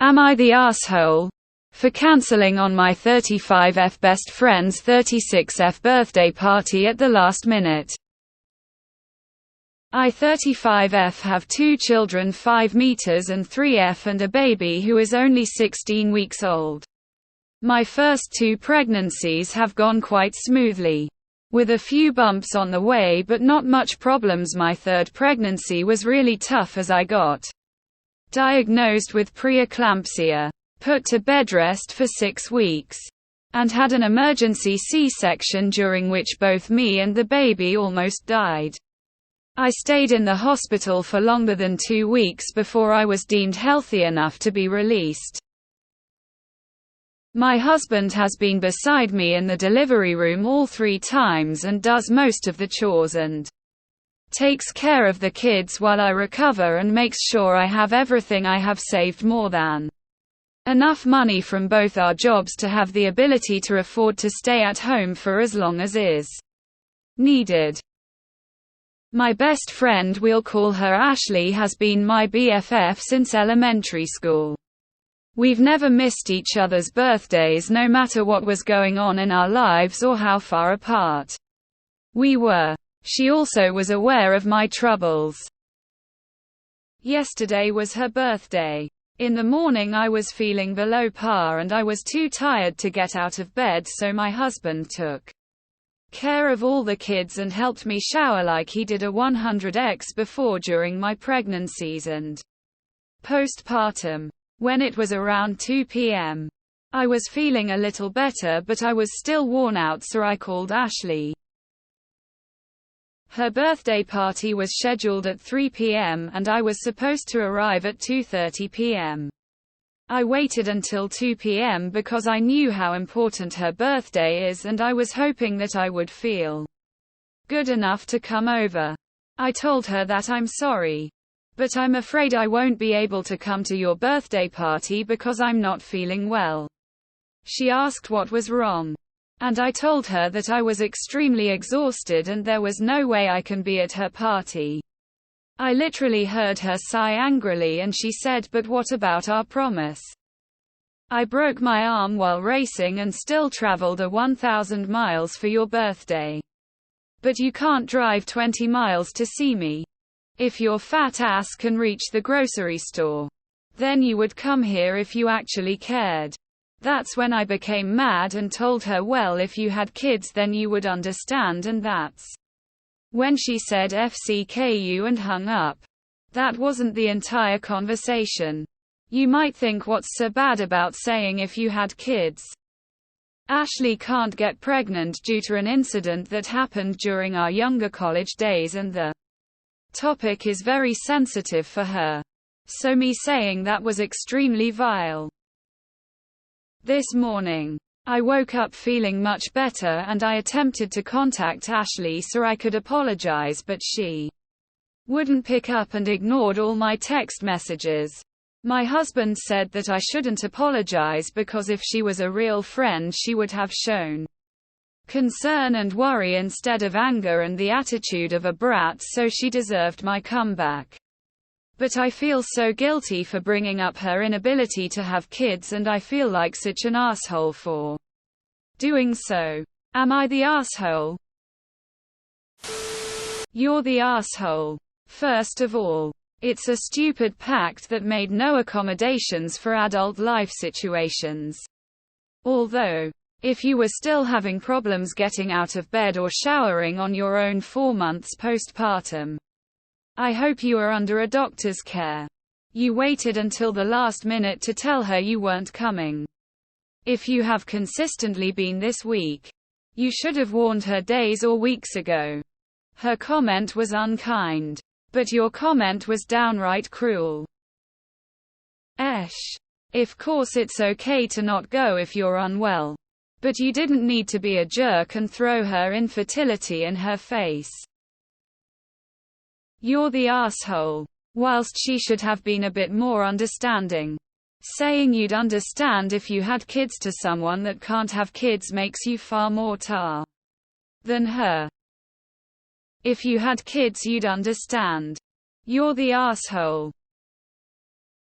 Am I the asshole for cancelling on my 35th best friend's 36th birthday party at the last minute? I 35F have 2 children 5 meters and 3F and a baby who is only 16 weeks old. My first 2 pregnancies have gone quite smoothly, with a few bumps on the way but not much problems. My 3rd pregnancy was really tough as I got diagnosed with preeclampsia, put to bed rest for 6 weeks, and had an emergency C-section during which both me and the baby almost died. I stayed in the hospital for longer than 2 weeks before I was deemed healthy enough to be released. My husband has been beside me in the delivery room all 3 times and does most of the chores and takes care of the kids while I recover and makes sure I have everything. I have saved more than enough money from both our jobs to have the ability to afford to stay at home for as long as is needed. My best friend, we'll call her Ashley, has been my BFF since elementary school. We've never missed each other's birthdays, no matter what was going on in our lives or how far apart we were. She also was aware of my troubles. Yesterday was her birthday. In the morning I was feeling below par and I was too tired to get out of bed, so my husband took care of all the kids and helped me shower like he did a 100x before during my pregnancies and postpartum. When it was around 2 p.m., I was feeling a little better, but I was still worn out, so I called Ashley. Her birthday party was scheduled at 3 p.m. and I was supposed to arrive at 2:30 p.m. I waited until 2 p.m. because I knew how important her birthday is and I was hoping that I would feel good enough to come over. I told her that I'm sorry, but I'm afraid I won't be able to come to your birthday party because I'm not feeling well. She asked what was wrong, and I told her that I was extremely exhausted and there was no way I can be at her party. I literally heard her sigh angrily and she said, "But what about our promise? I broke my arm while racing and still traveled 1,000 miles for your birthday. But you can't drive 20 miles to see me. If your fat ass can reach the grocery store, then you would come here if you actually cared." That's when I became mad and told her, well, if you had kids then you would understand, and that's when she said FCKU and hung up. That wasn't the entire conversation. You might think, what's so bad about saying if you had kids? Ashley can't get pregnant due to an incident that happened during our younger college days and the topic is very sensitive for her. So me saying that was extremely vile. This morning, I woke up feeling much better and I attempted to contact Ashley so I could apologize, but she wouldn't pick up and ignored all my text messages. My husband said that I shouldn't apologize because if she was a real friend she would have shown concern and worry instead of anger and the attitude of a brat, so she deserved my comeback. But I feel so guilty for bringing up her inability to have kids and I feel like such an asshole for doing so. Am I the asshole? You're the asshole. First of all, it's a stupid pact that made no accommodations for adult life situations. Although, if you were still having problems getting out of bed or showering on your own 4 months postpartum, I hope you are under a doctor's care. You waited until the last minute to tell her you weren't coming. If you have consistently been this weak, you should have warned her days or weeks ago. Her comment was unkind, but your comment was downright cruel. Of course it's okay to not go if you're unwell, but you didn't need to be a jerk and throw her infertility in her face. You're the asshole. Whilst she should have been a bit more understanding. Saying you'd understand if you had kids to someone that can't have kids makes you far more tar than her. If you had kids you'd understand. You're the asshole.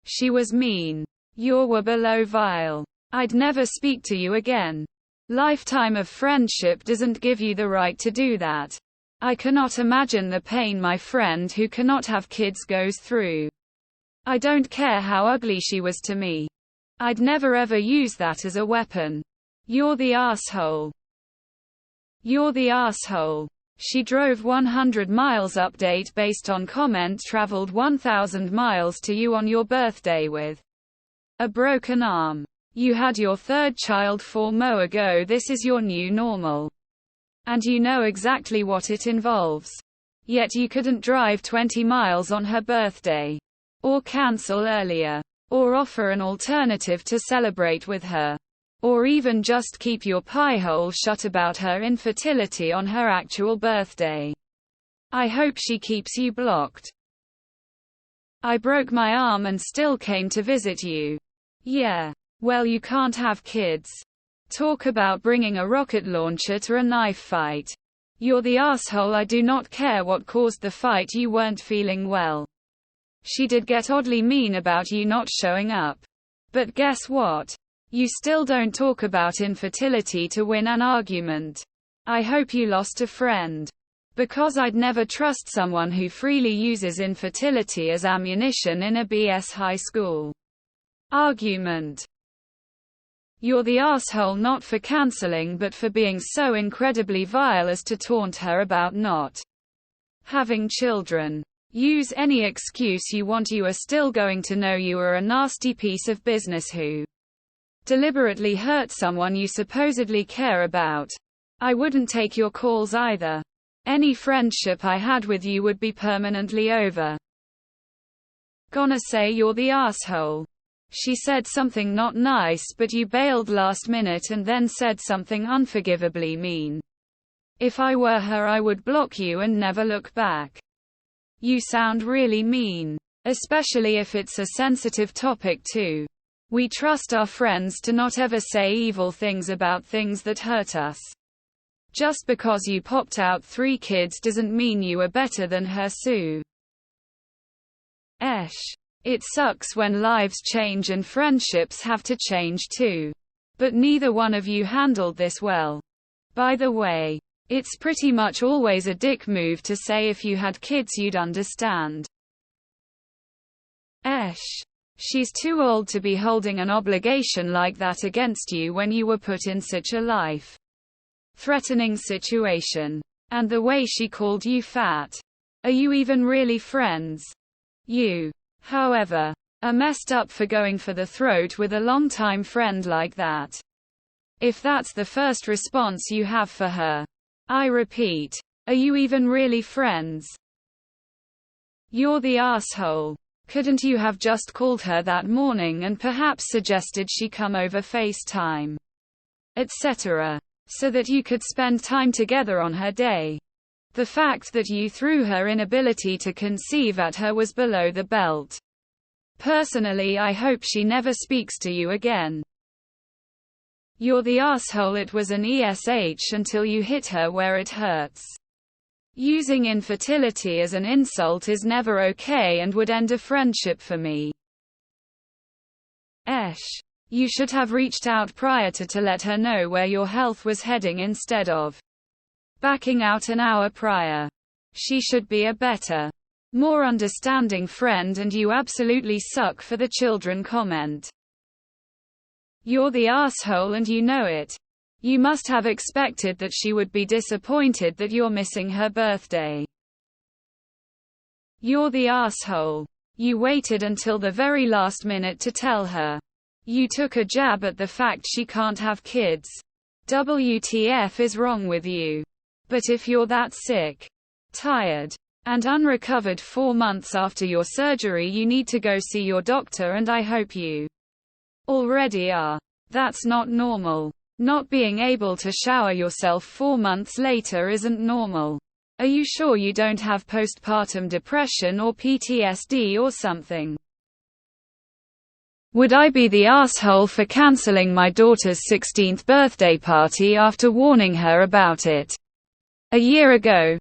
She was mean. You were below vile. I'd never speak to you again. Lifetime of friendship doesn't give you the right to do that. I cannot imagine the pain my friend who cannot have kids goes through. I don't care how ugly she was to me. I'd never ever use that as a weapon. You're the asshole. You're the asshole. She drove 100 miles. Update based on comment traveled 1,000 miles to you on your birthday with a broken arm. You had your third child 4 months ago. This is your new normal. And you know exactly what it involves. Yet you couldn't drive 20 miles on her birthday. Or cancel earlier. Or offer an alternative to celebrate with her. Or even just keep your pie hole shut about her infertility on her actual birthday. I hope she keeps you blocked. I broke my arm and still came to visit you. Yeah. Well, you can't have kids. Talk about bringing a rocket launcher to a knife fight. You're the asshole. I do not care what caused the fight. You weren't feeling well. She did get oddly mean about you not showing up. But guess what? You still don't talk about infertility to win an argument. I hope you lost a friend. Because I'd never trust someone who freely uses infertility as ammunition in a BS high school argument. You're the asshole not for canceling but for being so incredibly vile as to taunt her about not having children. Use any excuse you want. You are still going to know you are a nasty piece of business who deliberately hurt someone you supposedly care about. I wouldn't take your calls either. Any friendship I had with you would be permanently over. Gonna say you're the asshole. She said something not nice but you bailed last minute and then said something unforgivably mean. If I were her I would block you and never look back. You sound really mean. Especially if it's a sensitive topic too. We trust our friends to not ever say evil things about things that hurt us. Just because you popped out 3 kids doesn't mean you are better than her. Sue. It sucks when lives change and friendships have to change too. But neither one of you handled this well. By the way, it's pretty much always a dick move to say if you had kids you'd understand. She's too old to be holding an obligation like that against you when you were put in such a life-threatening situation. And the way she called you fat. Are you even really friends? You, however, are messed up for going for the throat with a longtime friend like that. If that's the first response you have for her. I repeat, are you even really friends? You're the asshole. Couldn't you have just called her that morning and perhaps suggested she come over FaceTime, etc., so that you could spend time together on her day? The fact that you threw her inability to conceive at her was below the belt. Personally, I hope she never speaks to you again. You're the asshole. It was an ESH until you hit her where it hurts. Using infertility as an insult is never okay and would end a friendship for me. You should have reached out prior to let her know where your health was heading instead of backing out an hour prior. She should be a better, more understanding friend, and you absolutely suck for the children comment. You're the asshole and you know it. You must have expected that she would be disappointed that you're missing her birthday. You're the asshole. You waited until the very last minute to tell her. You took a jab at the fact she can't have kids. WTF is wrong with you? But if you're that sick, tired, and unrecovered 4 months after your surgery, you need to go see your doctor, and I hope you already are. That's not normal. Not being able to shower yourself 4 months later isn't normal. Are you sure you don't have postpartum depression or PTSD or something? Would I be the asshole for canceling my daughter's 16th birthday party after warning her about it a year ago?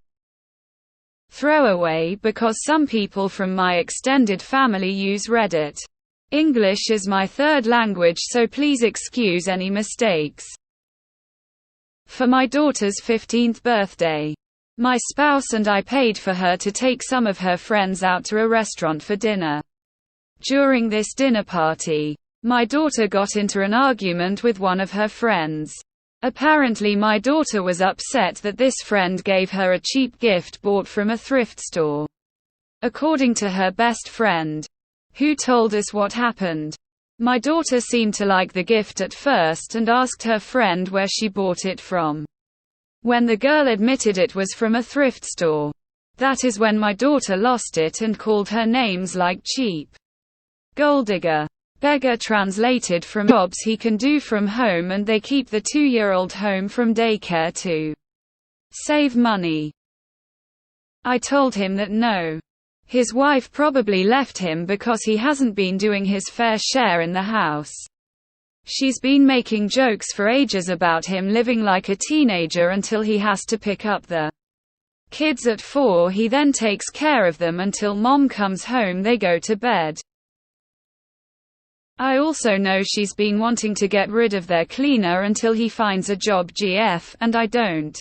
Throwaway, because some people from my extended family use Reddit. English is my third language, so please excuse any mistakes. For my daughter's 15th birthday, my spouse and I paid for her to take some of her friends out to a restaurant for dinner. During this dinner party, my daughter got into an argument with one of her friends. Apparently my daughter was upset that this friend gave her a cheap gift bought from a thrift store. According to her best friend, who told us what happened, my daughter seemed to like the gift at first and asked her friend where she bought it from. When the girl admitted it was from a thrift store, that is when my daughter lost it and called her names like cheap, gold digger, beggar, translated from jobs he can do from home, and they keep the 2-year-old home from daycare to save money. I told him that no. His wife probably left him because he hasn't been doing his fair share in the house. She's been making jokes for ages about him living like a teenager until he has to pick up the kids at 4. He then takes care of them until mom comes home, they go to bed. I also know she's been wanting to get rid of their cleaner until he finds a job, GF, and I don't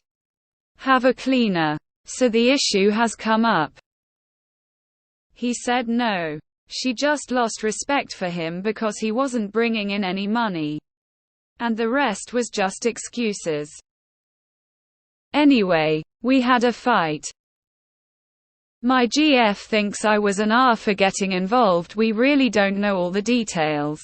have a cleaner. So the issue has come up. He said no. She just lost respect for him because he wasn't bringing in any money. And the rest was just excuses. Anyway, we had a fight. My GF thinks I was an R for getting involved. We really don't know all the details.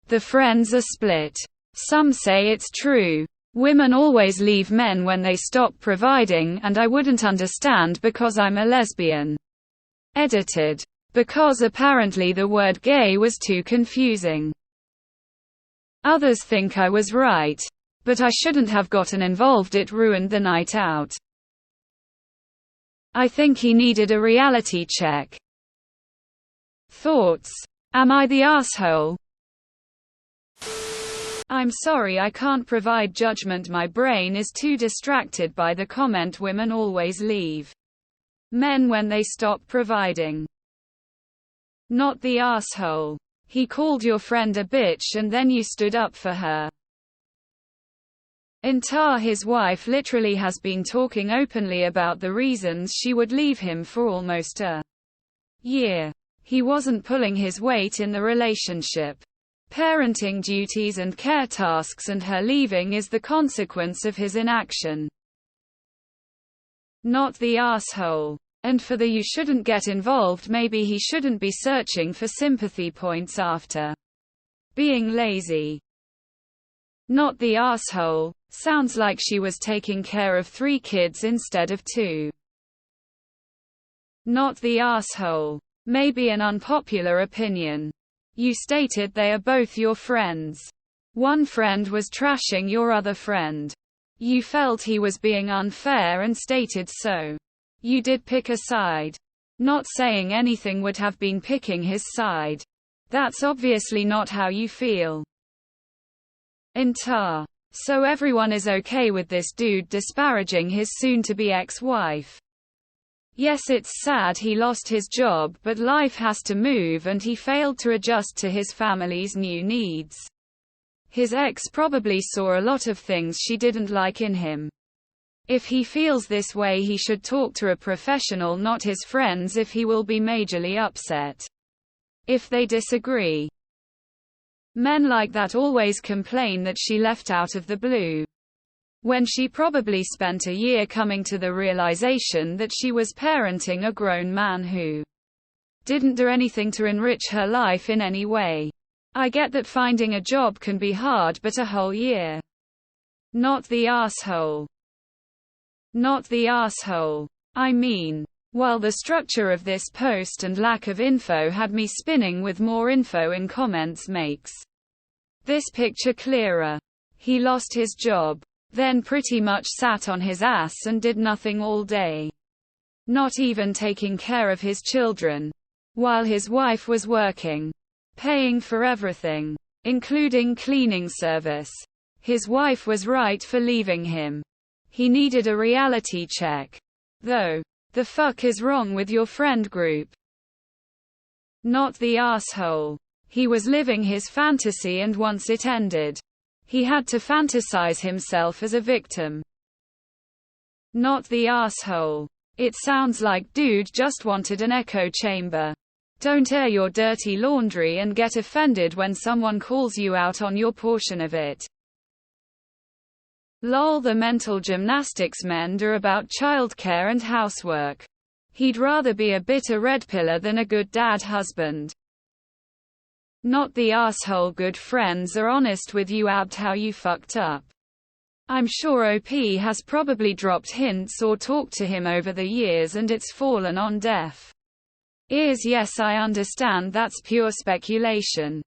The friends are split. Some say it's true. Women always leave men when they stop providing, and I wouldn't understand because I'm a lesbian. Edited. Because apparently the word gay was too confusing. Others think I was right. But I shouldn't have gotten involved, it ruined the night out. I think he needed a reality check. Thoughts? Am I the asshole? I'm sorry, I can't provide judgment. My brain is too distracted by the comment women always leave men when they stop providing. Not the asshole. He called your friend a bitch and then you stood up for her. Intar, his wife, literally has been talking openly about the reasons she would leave him for almost a year. He wasn't pulling his weight in the relationship. Parenting duties and care tasks, and her leaving is the consequence of his inaction. Not the asshole. And for the you shouldn't get involved, maybe he shouldn't be searching for sympathy points after being lazy. Not the asshole. Sounds like she was taking care of 3 kids instead of 2. Not the asshole. Maybe an unpopular opinion. You stated they are both your friends. One friend was trashing your other friend. You felt he was being unfair and stated so. You did pick a side. Not saying anything would have been picking his side. That's obviously not how you feel. Intar. So everyone is okay with this dude disparaging his soon-to-be ex-wife. Yes, it's sad he lost his job, but life has to move and he failed to adjust to his family's new needs. His ex probably saw a lot of things she didn't like in him. If he feels this way, he should talk to a professional, not his friends, if he will be majorly upset if they disagree. Men like that always complain that she left out of the blue, when she probably spent a year coming to the realization that she was parenting a grown man who didn't do anything to enrich her life in any way. I get that finding a job can be hard, but a whole year. Not the asshole. Not the asshole. I mean, while the structure of this post and lack of info had me spinning with more info in comments makes this picture clearer. He lost his job, then pretty much sat on his ass and did nothing all day. Not even taking care of his children, while his wife was working, paying for everything, including cleaning service. His wife was right for leaving him. He needed a reality check. Though, the fuck is wrong with your friend group? Not the asshole. He was living his fantasy and once it ended, he had to fantasize himself as a victim. Not the asshole. It sounds like dude just wanted an echo chamber. Don't air your dirty laundry and get offended when someone calls you out on your portion of it. Lol, the mental gymnastics mend are about childcare and housework. He'd rather be a bitter red pillar than a good dad husband. Not the asshole. Good friends are honest with you about how you fucked up. I'm sure OP has probably dropped hints or talked to him over the years and it's fallen on deaf ears. Yes, I understand that's pure speculation.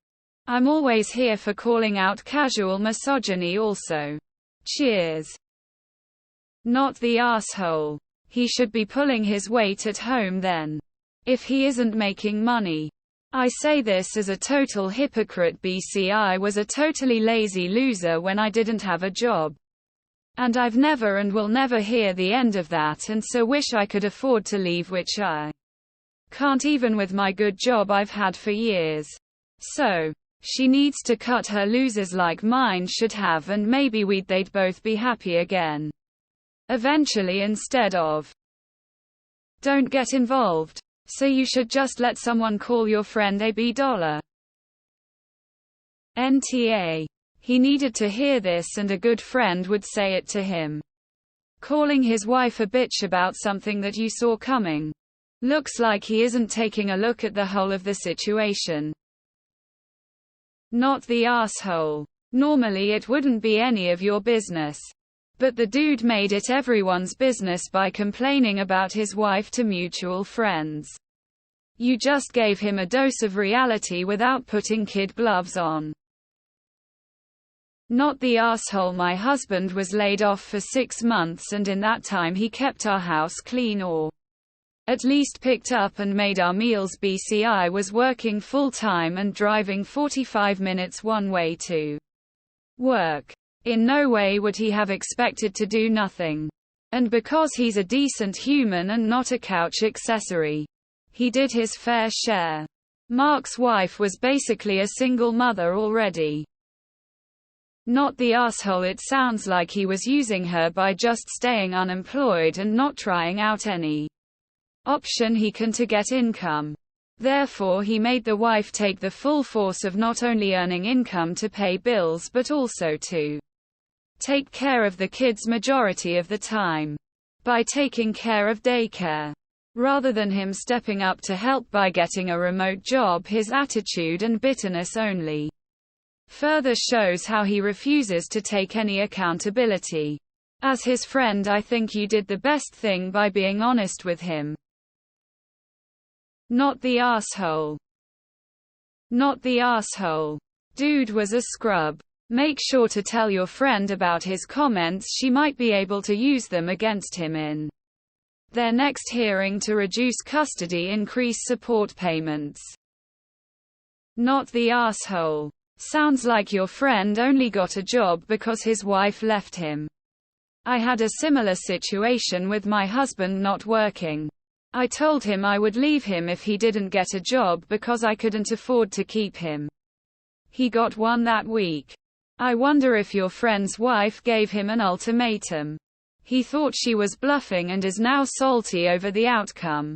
I'm always here for calling out casual misogyny also. Cheers. Not the asshole. He should be pulling his weight at home then. If he isn't making money. I say this as a total hypocrite. I was a totally lazy loser when I didn't have a job. And I've never and will never hear the end of that, and so wish I could afford to leave, which I can't even with my good job I've had for years. So, she needs to cut her losers like mine should have, and maybe they'd both be happy again. Eventually instead of. Don't get involved. So you should just let someone call your friend a $. NTA. He needed to hear this and a good friend would say it to him. Calling his wife a bitch about something that you saw coming. Looks like he isn't taking a look at the whole of the situation. Not the asshole. Normally it wouldn't be any of your business. But the dude made it everyone's business by complaining about his wife to mutual friends. You just gave him a dose of reality without putting kid gloves on. Not the asshole. My husband was laid off for 6 months and in that time he kept our house clean or at least picked up and made our meals. I was working full time and driving 45 minutes one way to work. In no way would he have expected to do nothing. And because he's a decent human and not a couch accessory, he did his fair share. Mark's wife was basically a single mother already. Not the asshole. It sounds like he was using her by just staying unemployed and not trying out any option he can to get income. Therefore he made the wife take the full force of not only earning income to pay bills but also to take care of the kids majority of the time. By taking care of daycare. Rather than him stepping up to help by getting a remote job, his attitude and bitterness only further shows how he refuses to take any accountability. As his friend, I think you did the best thing by being honest with him. Not the asshole. Not the asshole. Dude was a scrub. Make sure to tell your friend about his comments. She might be able to use them against him in their next hearing to reduce custody, increase support payments. Not the asshole. Sounds like your friend only got a job because his wife left him. I had a similar situation with my husband not working. I told him I would leave him if he didn't get a job because I couldn't afford to keep him. He got one that week. I wonder if your friend's wife gave him an ultimatum. He thought she was bluffing and is now salty over the outcome.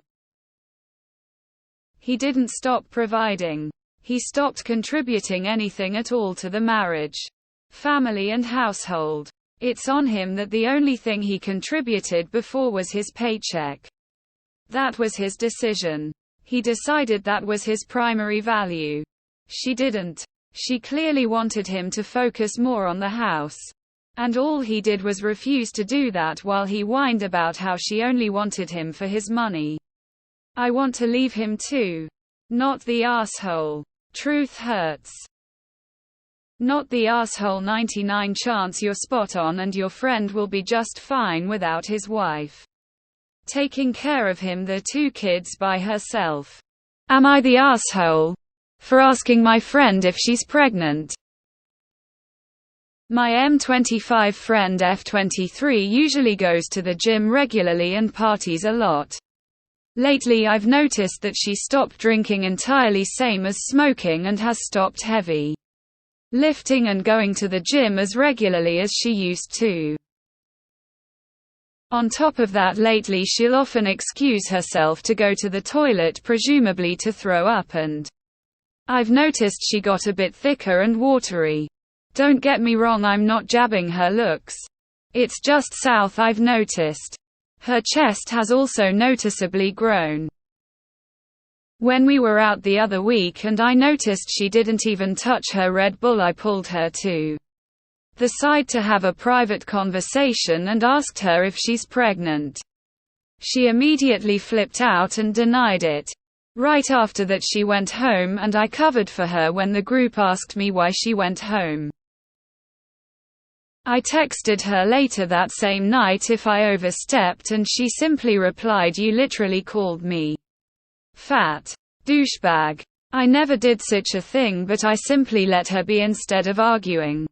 He didn't stop providing. He stopped contributing anything at all to the marriage, family and household. It's on him that the only thing he contributed before was his paycheck. That was his decision. He decided that was his primary value. She didn't. She clearly wanted him to focus more on the house. And all he did was refuse to do that while he whined about how she only wanted him for his money. I want to leave him too. Not the asshole. Truth hurts. Not the asshole. 99 chance you're spot on and your friend will be just fine without his wife taking care of him, the 2 kids by herself. Am I the asshole for asking my friend if she's pregnant? My M25 friend F23 usually goes to the gym regularly and parties a lot. Lately I've noticed that she stopped drinking entirely, same as smoking, and has stopped heavy lifting and going to the gym as regularly as she used to. On top of that, lately she'll often excuse herself to go to the toilet, presumably to throw up, and I've noticed she got a bit thicker and watery. Don't get me wrong, I'm not jabbing her looks. It's just South I've noticed. Her chest has also noticeably grown. When we were out the other week and I noticed she didn't even touch her Red Bull, I pulled her to the side to have a private conversation and asked her if she's pregnant. She immediately flipped out and denied it. Right after that she went home, and I covered for her when the group asked me why she went home. I texted her later that same night if I overstepped, and she simply replied, "You literally called me fat douchebag." I never did such a thing, but I simply let her be instead of arguing.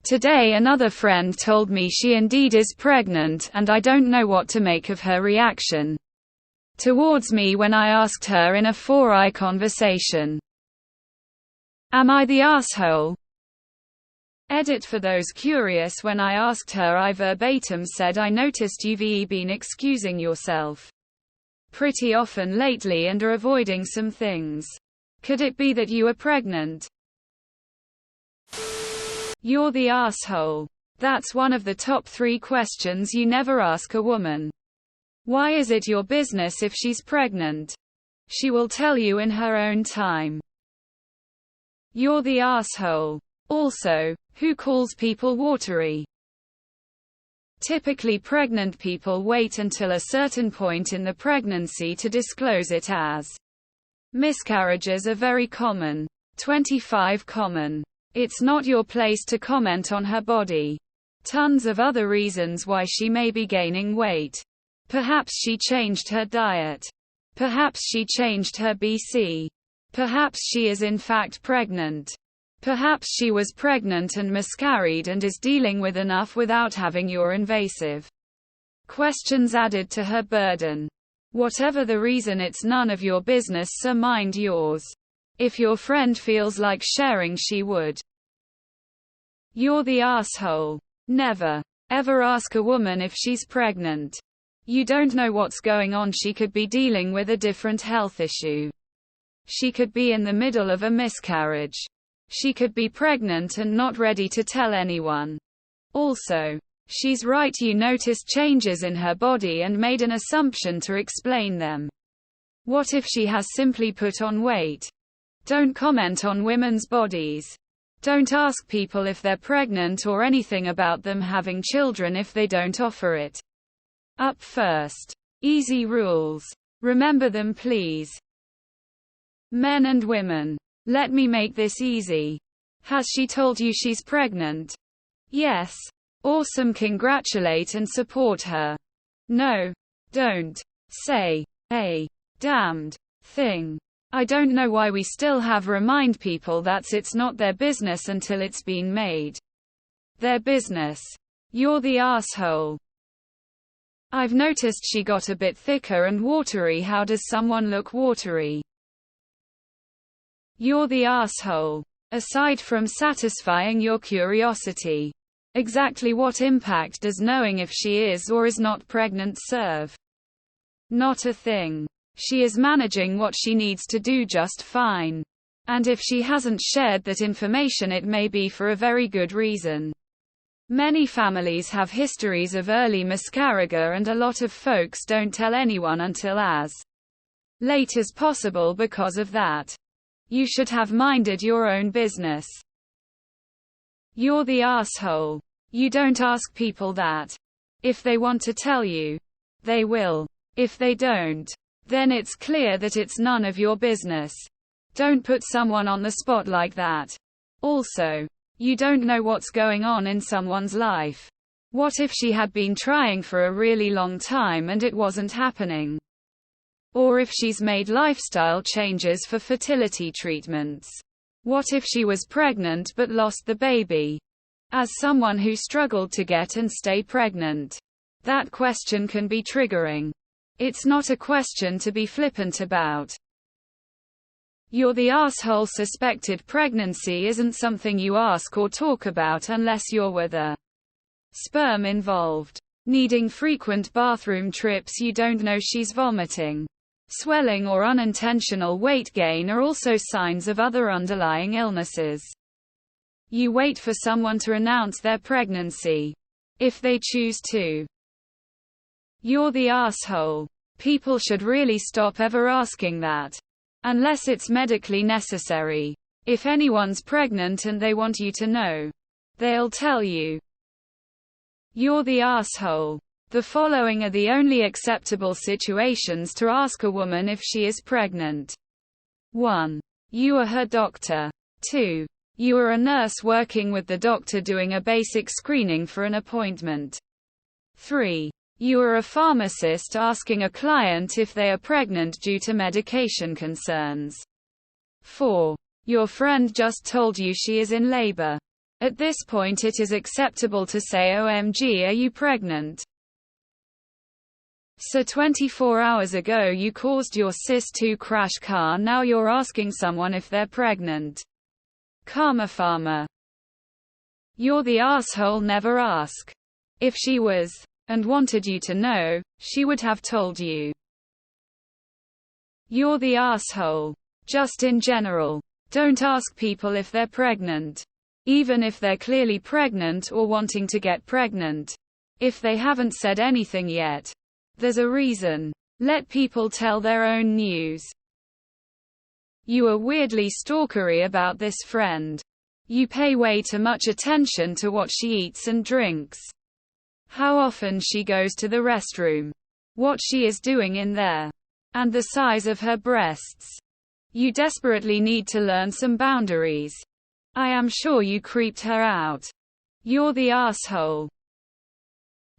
Today another friend told me she indeed is pregnant, and I don't know what to make of her reaction towards me when I asked her in a 4-eye conversation. Am I the asshole? Edit: for those curious, when I asked her, I verbatim said, "I noticed you've been excusing yourself pretty often lately and are avoiding some things. Could it be that you are pregnant?" You're the asshole. That's one of the top 3 questions you never ask a woman. Why is it your business if she's pregnant? She will tell you in her own time. You're the asshole. Also, who calls people watery? Typically pregnant people wait until a certain point in the pregnancy to disclose it, as miscarriages are very common. 25 common. It's not your place to comment on her body. Tons of other reasons why she may be gaining weight. Perhaps she changed her diet. Perhaps she changed her BC. Perhaps she is in fact pregnant. Perhaps she was pregnant and miscarried and is dealing with enough without having your invasive questions added to her burden. Whatever the reason, it's none of your business, so mind yours. If your friend feels like sharing, she would. You're the asshole. Never, ever ask a woman if she's pregnant. You don't know what's going on. She could be dealing with a different health issue. She could be in the middle of a miscarriage. She could be pregnant and not ready to tell anyone. Also, she's right, you noticed changes in her body and made an assumption to explain them. What if she has simply put on weight? Don't comment on women's bodies. Don't ask people if they're pregnant or anything about them having children if they don't offer it up first. Easy rules. Remember them, please. Men and women. Let me make this easy. Has she told you she's pregnant? Yes. Awesome, congratulate and support her. No. Don't say a damned thing. I don't know why we still have remind people that it's not their business until it's been made their business. You're the asshole. I've noticed she got a bit thicker and watery. How does someone look watery? You're the asshole. Aside from satisfying your curiosity, exactly what impact does knowing if she is or is not pregnant serve? Not a thing. She is managing what she needs to do just fine. And if she hasn't shared that information, it may be for a very good reason. Many families have histories of early miscarriage, and a lot of folks don't tell anyone until as late as possible because of that. You should have minded your own business. You're the asshole. You don't ask people that. If they want to tell you, they will. If they don't, then it's clear that it's none of your business. Don't put someone on the spot like that. Also, you don't know what's going on in someone's life. What if she had been trying for a really long time and it wasn't happening? Or if she's made lifestyle changes for fertility treatments? What if she was pregnant but lost the baby? As someone who struggled to get and stay pregnant, that question can be triggering. It's not a question to be flippant about. You're the asshole. Suspected pregnancy isn't something you ask or talk about unless you're with a sperm involved. Needing frequent bathroom trips. You don't know she's vomiting. Swelling or unintentional weight gain are also signs of other underlying illnesses. You wait for someone to announce their pregnancy. If they choose to. You're the asshole. People should really stop ever asking that. Unless it's medically necessary. If anyone's pregnant and they want you to know, they'll tell you. You're the asshole. The following are the only acceptable situations to ask a woman if she is pregnant. 1. You are her doctor. 2. You are a nurse working with the doctor doing a basic screening for an appointment. 3. You are a pharmacist asking a client if they are pregnant due to medication concerns. 4. Your friend just told you she is in labor. At this point it is acceptable to say, OMG, are you pregnant? So 24 hours ago you caused your sis to crash car, now you're asking someone if they're pregnant. Karma farmer. You're the asshole. Never ask. If she was, and wanted you to know, she would have told you. You're the asshole. Just in general. Don't ask people if they're pregnant. Even if they're clearly pregnant or wanting to get pregnant. If they haven't said anything yet, there's a reason. Let people tell their own news. You are weirdly stalkery about this friend. You pay way too much attention to what she eats and drinks. How often she goes to the restroom. What she is doing in there. And the size of her breasts. You desperately need to learn some boundaries. I am sure you creeped her out. You're the asshole.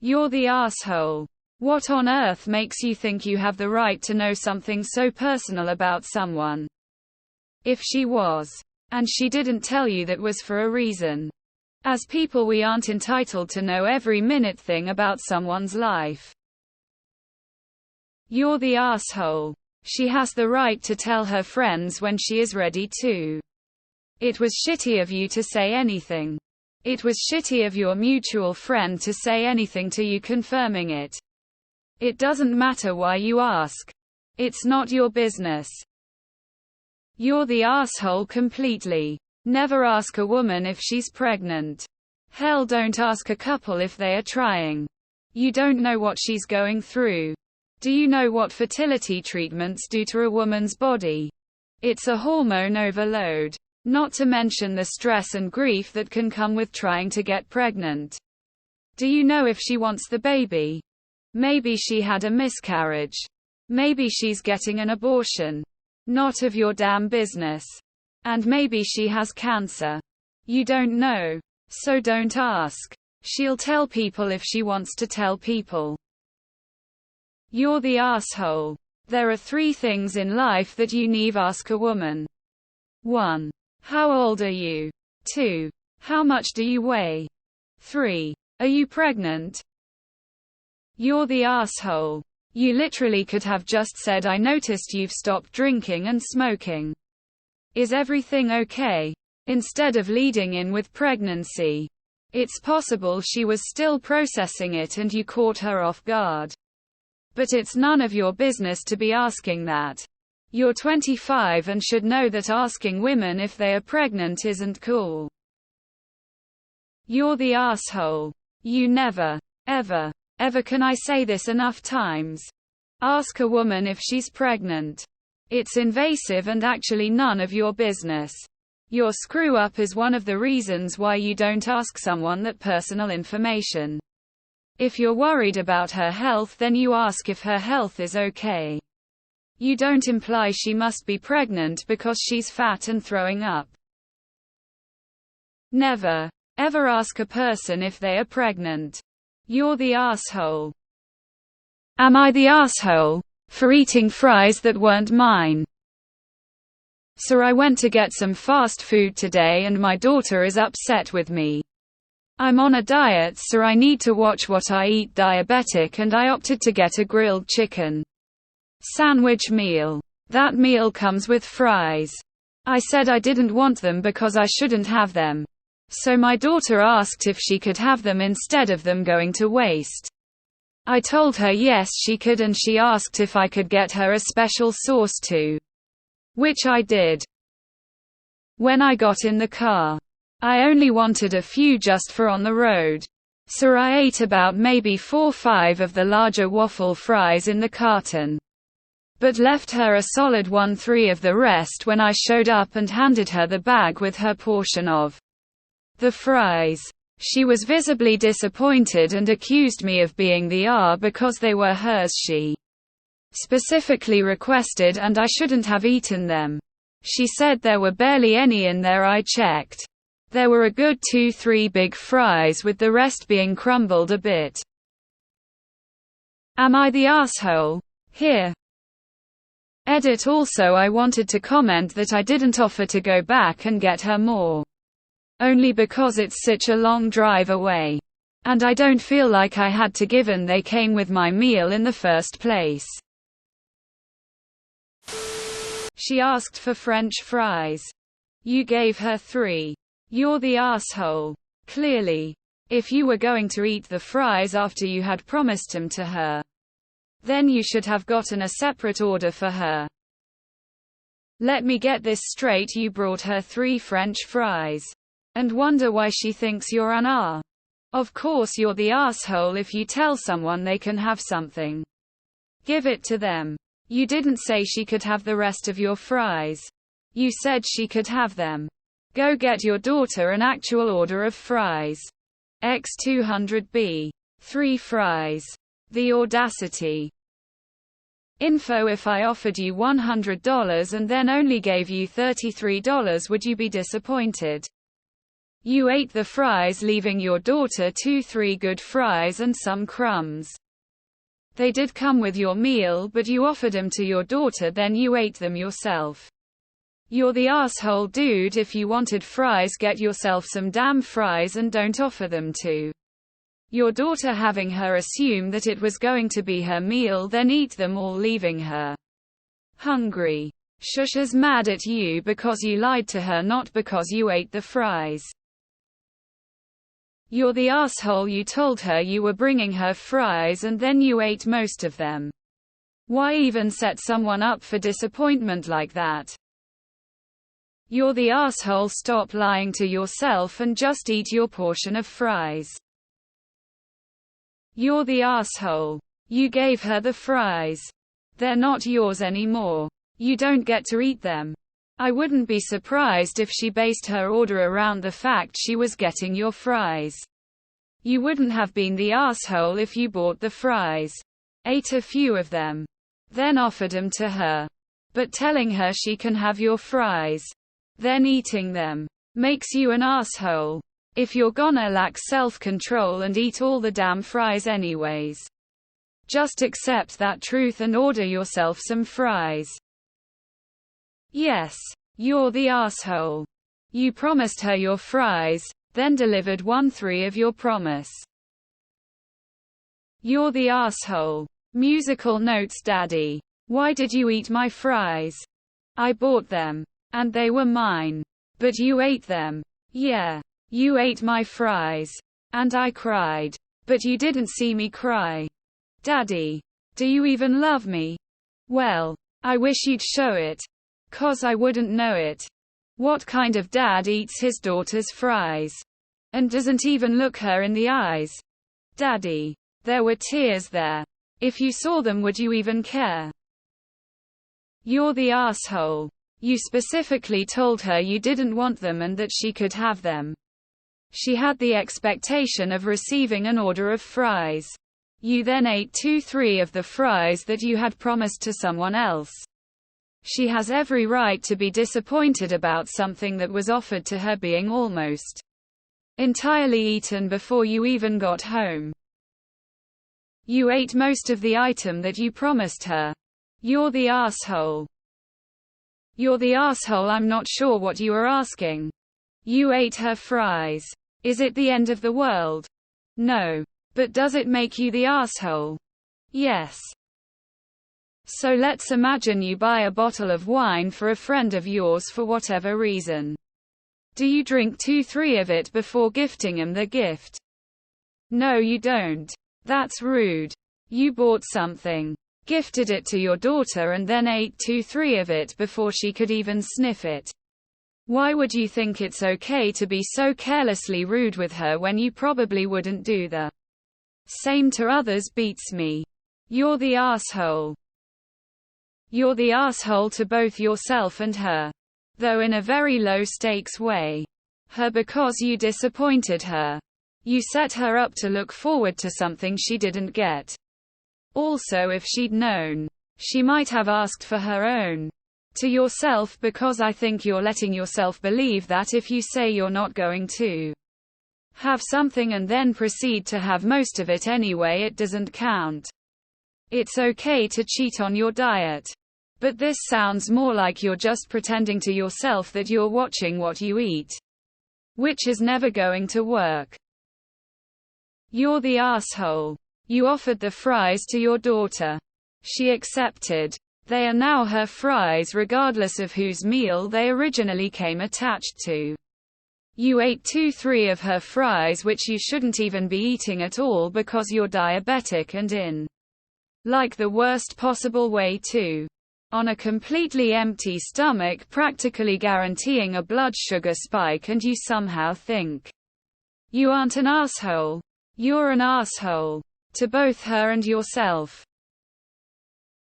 You're the asshole. What on earth makes you think you have the right to know something so personal about someone? If she was, and she didn't tell you, that was for a reason. As people, we aren't entitled to know every minute thing about someone's life. You're the asshole. She has the right to tell her friends when she is ready to. It was shitty of you to say anything. It was shitty of your mutual friend to say anything to you confirming it. It doesn't matter why you ask. It's not your business. You're the asshole completely. Never ask a woman if she's pregnant. Hell, don't ask a couple if they are trying. You don't know what she's going through. Do you know what fertility treatments do to a woman's body? It's a hormone overload. Not to mention the stress and grief that can come with trying to get pregnant. Do you know if she wants the baby? Maybe she had a miscarriage. Maybe she's getting an abortion. Not of your damn business. And maybe she has cancer. You don't know. So don't ask. She'll tell people if she wants to tell people. You're the asshole. There are 3 things in life that you need ask a woman. 1. How old are you? 2. How much do you weigh? 3. Are you pregnant? You're the asshole. You literally could have just said, I noticed you've stopped drinking and smoking. Is everything okay? Instead of leading in with pregnancy. It's possible she was still processing it and you caught her off guard. But it's none of your business to be asking that. You're 25 and should know that asking women if they are pregnant isn't cool. You're the asshole. You never, ever, can I say this enough times? Ask a woman if she's pregnant. It's invasive and actually none of your business. Your screw up is one of the reasons why you don't ask someone that personal information. If you're worried about her health, then you ask if her health is okay. You don't imply she must be pregnant because she's fat and throwing up. Never, ever ask a person if they are pregnant. You're the asshole. Am I the asshole for eating fries that weren't mine? Sir, I went to get some fast food today and my daughter is upset with me. I'm on a diet, so I need to watch what I eat, diabetic, and I opted to get a grilled chicken. Sandwich meal. That meal comes with fries. I said I didn't want them because I shouldn't have them. So my daughter asked if she could have them instead of them going to waste. I told her yes she could, and she asked if I could get her a special sauce too. Which I did. When I got in the car, I only wanted a few just for on the road. So I ate about maybe 4-5 of the larger waffle fries in the carton. But left her a solid 1-3 of the rest when I showed up and handed her the bag with her portion of the fries. She was visibly disappointed and accused me of being the R because they were hers. She specifically requested and I shouldn't have eaten them. She said there were barely any in there. I checked. There were a good 2-3 big fries with the rest being crumbled a bit. Am I the asshole here? Edit. Also, I wanted to comment that I didn't offer to go back and get her more. Only because it's such a long drive away. And I don't feel like I had to, given they came with my meal in the first place. She asked for French fries. You gave her 3. You're the asshole. Clearly. If you were going to eat the fries after you had promised them to her, then you should have gotten a separate order for her. Let me get this straight, you brought her 3 French fries. And wonder why she thinks you're an R. Of course you're the asshole if you tell someone they can have something. Give it to them. You didn't say she could have the rest of your fries. You said she could have them. Go get your daughter an actual order of fries. X200B. 3 fries. The audacity. Info. If I offered you $100 and then only gave you $33, would you be disappointed? You ate the fries, leaving your daughter 2-3 good fries and some crumbs. They did come with your meal, but you offered them to your daughter, then you ate them yourself. You're the asshole, dude. If you wanted fries, get yourself some damn fries and don't offer them to your daughter, having her assume that it was going to be her meal, then eat them all, leaving her hungry. Shusha's mad at you because you lied to her, not because you ate the fries. You're the asshole. You told her you were bringing her fries and then you ate most of them. Why even set someone up for disappointment like that? You're the asshole. Stop lying to yourself and just eat your portion of fries. You're the asshole. You gave her the fries. They're not yours anymore. You don't get to eat them. I wouldn't be surprised if she based her order around the fact she was getting your fries. You wouldn't have been the asshole if you bought the fries, ate a few of them, then offered them to her. But telling her she can have your fries, then eating them, makes you an asshole. If you're gonna lack self-control and eat all the damn fries anyways, just accept that truth and order yourself some fries. Yes, you're the asshole. You promised her your fries, then delivered 1-3 of your promise. You're the asshole. Musical notes. Daddy, why did you eat my fries? I bought them. And they were mine. But you ate them. Yeah. You ate my fries. And I cried. But you didn't see me cry. Daddy, do you even love me? Well, I wish you'd show it. 'Cause I wouldn't know it. What kind of dad eats his daughter's fries? And doesn't even look her in the eyes? Daddy, there were tears there. If you saw them, would you even care? You're the asshole. You specifically told her you didn't want them and that she could have them. She had the expectation of receiving an order of fries. You then ate 2-3 of the fries that you had promised to someone else. She has every right to be disappointed about something that was offered to her being almost entirely eaten before you even got home. You ate most of the item that you promised her. You're the asshole. You're the asshole. I'm not sure what you are asking. You ate her fries. Is it the end of the world? No. But does it make you the asshole? Yes. So let's imagine you buy a bottle of wine for a friend of yours for whatever reason. Do you drink 2-3 of it before gifting him the gift? No, you don't. That's rude. You bought something, gifted it to your daughter, and then ate 2-3 of it before she could even sniff it. Why would you think it's okay to be so carelessly rude with her when you probably wouldn't do the same to others? Beats me. You're the asshole. You're the asshole to both yourself and her. Though in a very low-stakes way. Her because you disappointed her. You set her up to look forward to something she didn't get. Also, if she'd known, she might have asked for her own. To yourself, because I think you're letting yourself believe that if you say you're not going to have something and then proceed to have most of it anyway, it doesn't count. It's okay to cheat on your diet. But this sounds more like you're just pretending to yourself that you're watching what you eat. Which is never going to work. You're the asshole. You offered the fries to your daughter. She accepted. They are now her fries regardless of whose meal they originally came attached to. You ate 2-3 of her fries, which you shouldn't even be eating at all because you're diabetic and in like the worst possible way too. On a completely empty stomach, practically guaranteeing a blood sugar spike, and you somehow think you aren't an asshole. You're an asshole. To both her and yourself.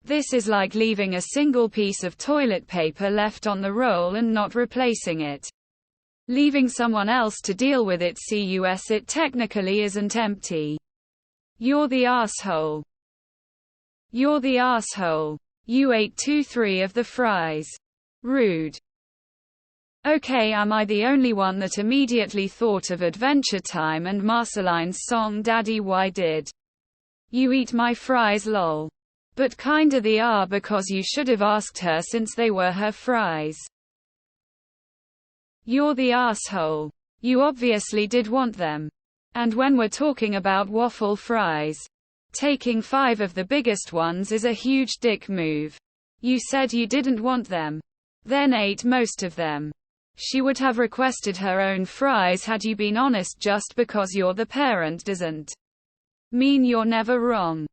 This is like leaving a single piece of toilet paper left on the roll and not replacing it. Leaving someone else to deal with it. Cus it technically isn't empty. You're the asshole. You're the asshole. You ate 2-3 of the fries. Rude. Okay, am I the only one that immediately thought of Adventure Time and Marceline's song Daddy Why Did You Eat My Fries lol. But kinda they are, because you should have asked her since they were her fries. You're the asshole. You obviously did want them. And when we're talking about waffle fries, taking 5 of the biggest ones is a huge dick move. You said you didn't want them. Then ate most of them. She would have requested her own fries had you been honest. Just because you're the parent doesn't mean you're never wrong.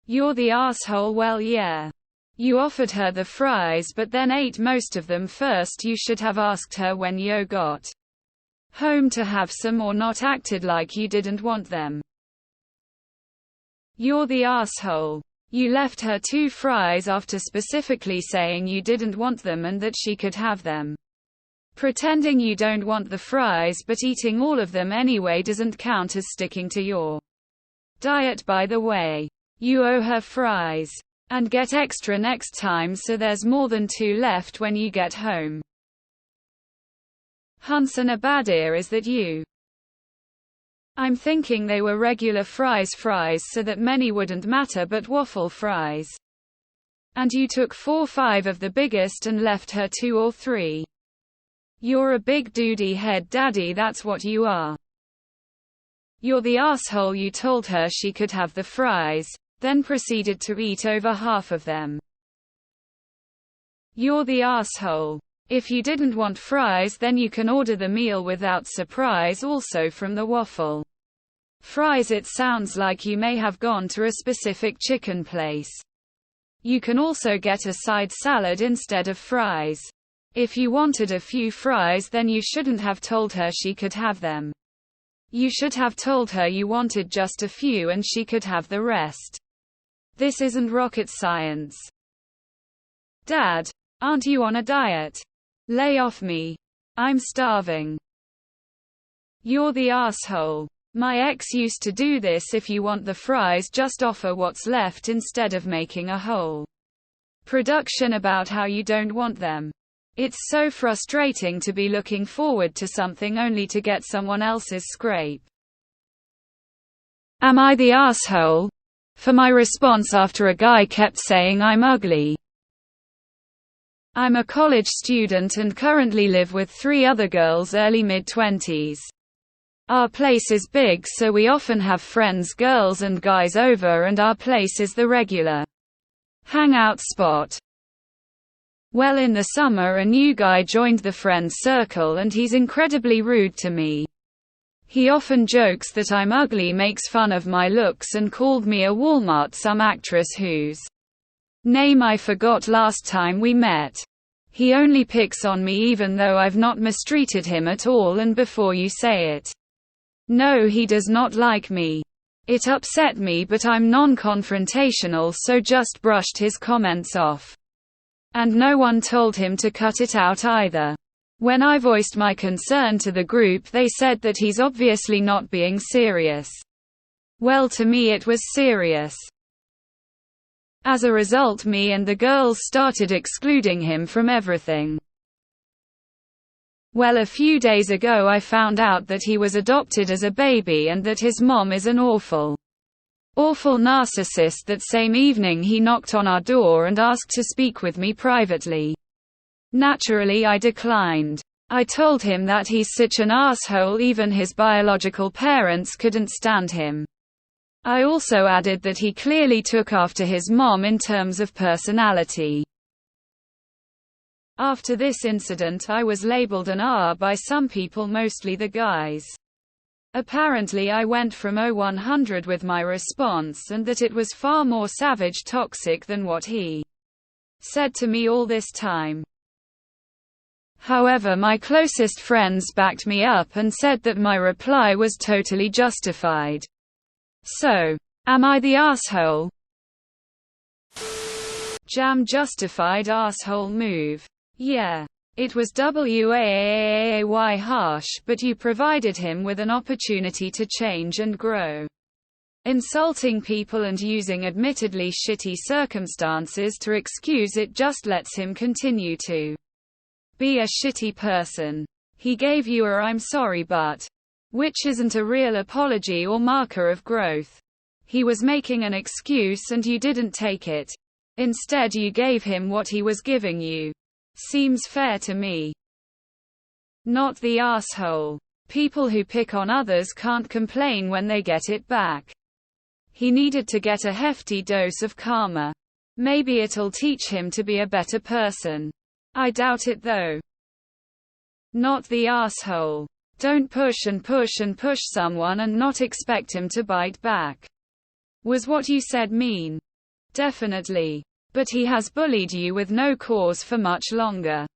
You're the asshole. Well, yeah. You offered her the fries but then ate most of them first. You should have asked her when you got home to have some, or not acted like you didn't want them. You're the asshole. You left her 2 fries after specifically saying you didn't want them and that she could have them. Pretending you don't want the fries but eating all of them anyway doesn't count as sticking to your diet. By the way, you owe her fries. And get extra next time so there's more than 2 left when you get home. Hunson, a bad ear is that you. I'm thinking they were regular fries so that many wouldn't matter, but waffle fries. And you took 4-5 of the biggest and left her 2 or 3. You're a big duty head daddy, that's what you are. You're the asshole. You told her she could have the fries, then proceeded to eat over half of them. You're the asshole. If you didn't want fries, then you can order the meal without surprise also from the waffle fries. It sounds like you may have gone to a specific chicken place. You can also get a side salad instead of fries. If you wanted a few fries, then you shouldn't have told her she could have them. You should have told her you wanted just a few and she could have the rest. This isn't rocket science. Dad, aren't you on a diet? Lay off me. I'm starving. You're the asshole. My ex used to do this. If you want the fries, just offer what's left instead of making a whole production about how you don't want them. It's so frustrating to be looking forward to something only to get someone else's scrape. Am I the asshole? For my response after a guy kept saying I'm ugly. I'm a college student and currently live with 3 other girls, early mid-20s. Our place is big, so we often have friends, girls and guys over, and our place is the regular Hangout spot. Well, in the summer a new guy joined the friends circle and he's incredibly rude to me. He often jokes that I'm ugly, makes fun of my looks, and called me a Walmart, some actress whose name I forgot last time we met. He only picks on me even though I've not mistreated him at all, and before you say it, no, he does not like me. It upset me, but I'm non-confrontational, so just brushed his comments off. And no one told him to cut it out either. When I voiced my concern to the group, they said that he's obviously not being serious. Well, to me it was serious. As a result, me and the girls started excluding him from everything. Well, a few days ago I found out that he was adopted as a baby and that his mom is an awful narcissist. That same evening he knocked on our door and asked to speak with me privately. Naturally I declined. I told him that he's such an asshole, even his biological parents couldn't stand him. I also added that he clearly took after his mom in terms of personality. After this incident I was labeled an R by some people, mostly the guys. Apparently I went from 0-100 with my response, and that it was far more savage, toxic than what he said to me all this time. However, my closest friends backed me up and said that my reply was totally justified. So, am I the asshole? Jam justified asshole move. Yeah. It was way harsh, but you provided him with an opportunity to change and grow. Insulting people and using admittedly shitty circumstances to excuse it just lets him continue to be a shitty person. He gave you a "I'm sorry but," which isn't a real apology or marker of growth. He was making an excuse and you didn't take it. Instead you gave him what he was giving you. Seems fair to me. Not the asshole. People who pick on others can't complain when they get it back. He needed to get a hefty dose of karma. Maybe it'll teach him to be a better person. I doubt it though. Not the asshole. Don't push and push and push someone and not expect him to bite back. Was what you said mean? Definitely. But he has bullied you with no cause for much longer.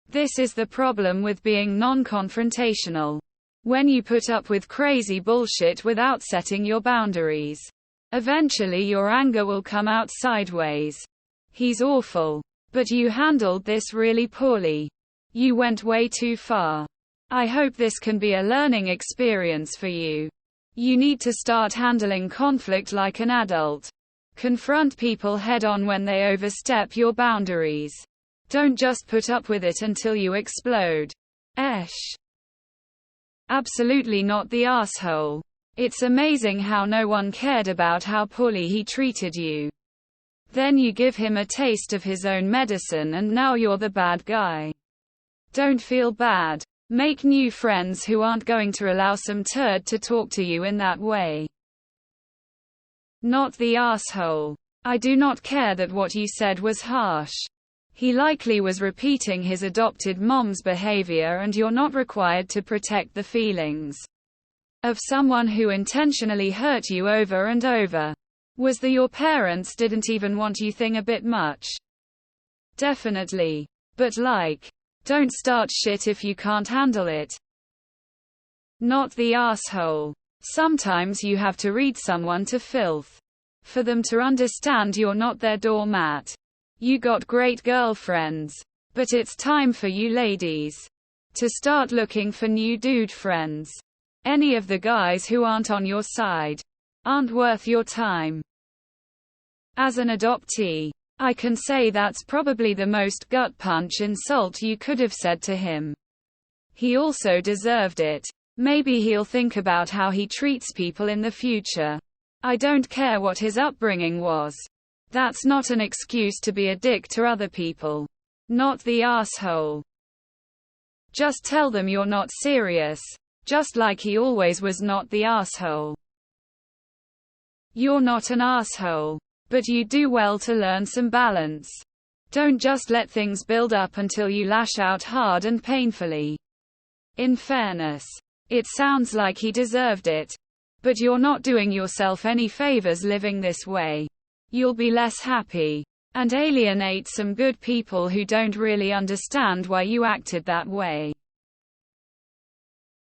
This is the problem with being non-confrontational. When you put up with crazy bullshit without setting your boundaries, eventually your anger will come out sideways. He's awful. But you handled this really poorly. You went way too far. I hope this can be a learning experience for you. You need to start handling conflict like an adult. Confront people head-on when they overstep your boundaries. Don't just put up with it until you explode. Absolutely not the asshole. It's amazing how no one cared about how poorly he treated you. Then you give him a taste of his own medicine and now you're the bad guy. Don't feel bad. Make new friends who aren't going to allow some turd to talk to you in that way. Not the asshole. I do not care that what you said was harsh. He likely was repeating his adopted mom's behavior, and you're not required to protect the feelings of someone who intentionally hurt you over and over. Was the your parents didn't even want you thing a bit much? Definitely. But don't start shit if you can't handle it. Not the asshole. Sometimes you have to read someone to filth for them to understand you're not their doormat. You got great girlfriends. But it's time for you ladies to start looking for new dude friends. Any of the guys who aren't on your side aren't worth your time. As an adoptee, I can say that's probably the most gut punch insult you could have said to him. He also deserved it. Maybe he'll think about how he treats people in the future. I don't care what his upbringing was. That's not an excuse to be a dick to other people. Not the asshole. Just tell them you're not serious. Just like he always was not the asshole. You're not an asshole. But you do well to learn some balance. Don't just let things build up until you lash out hard and painfully. In fairness, it sounds like he deserved it. But you're not doing yourself any favors living this way. You'll be less happy. And alienate some good people who don't really understand why you acted that way.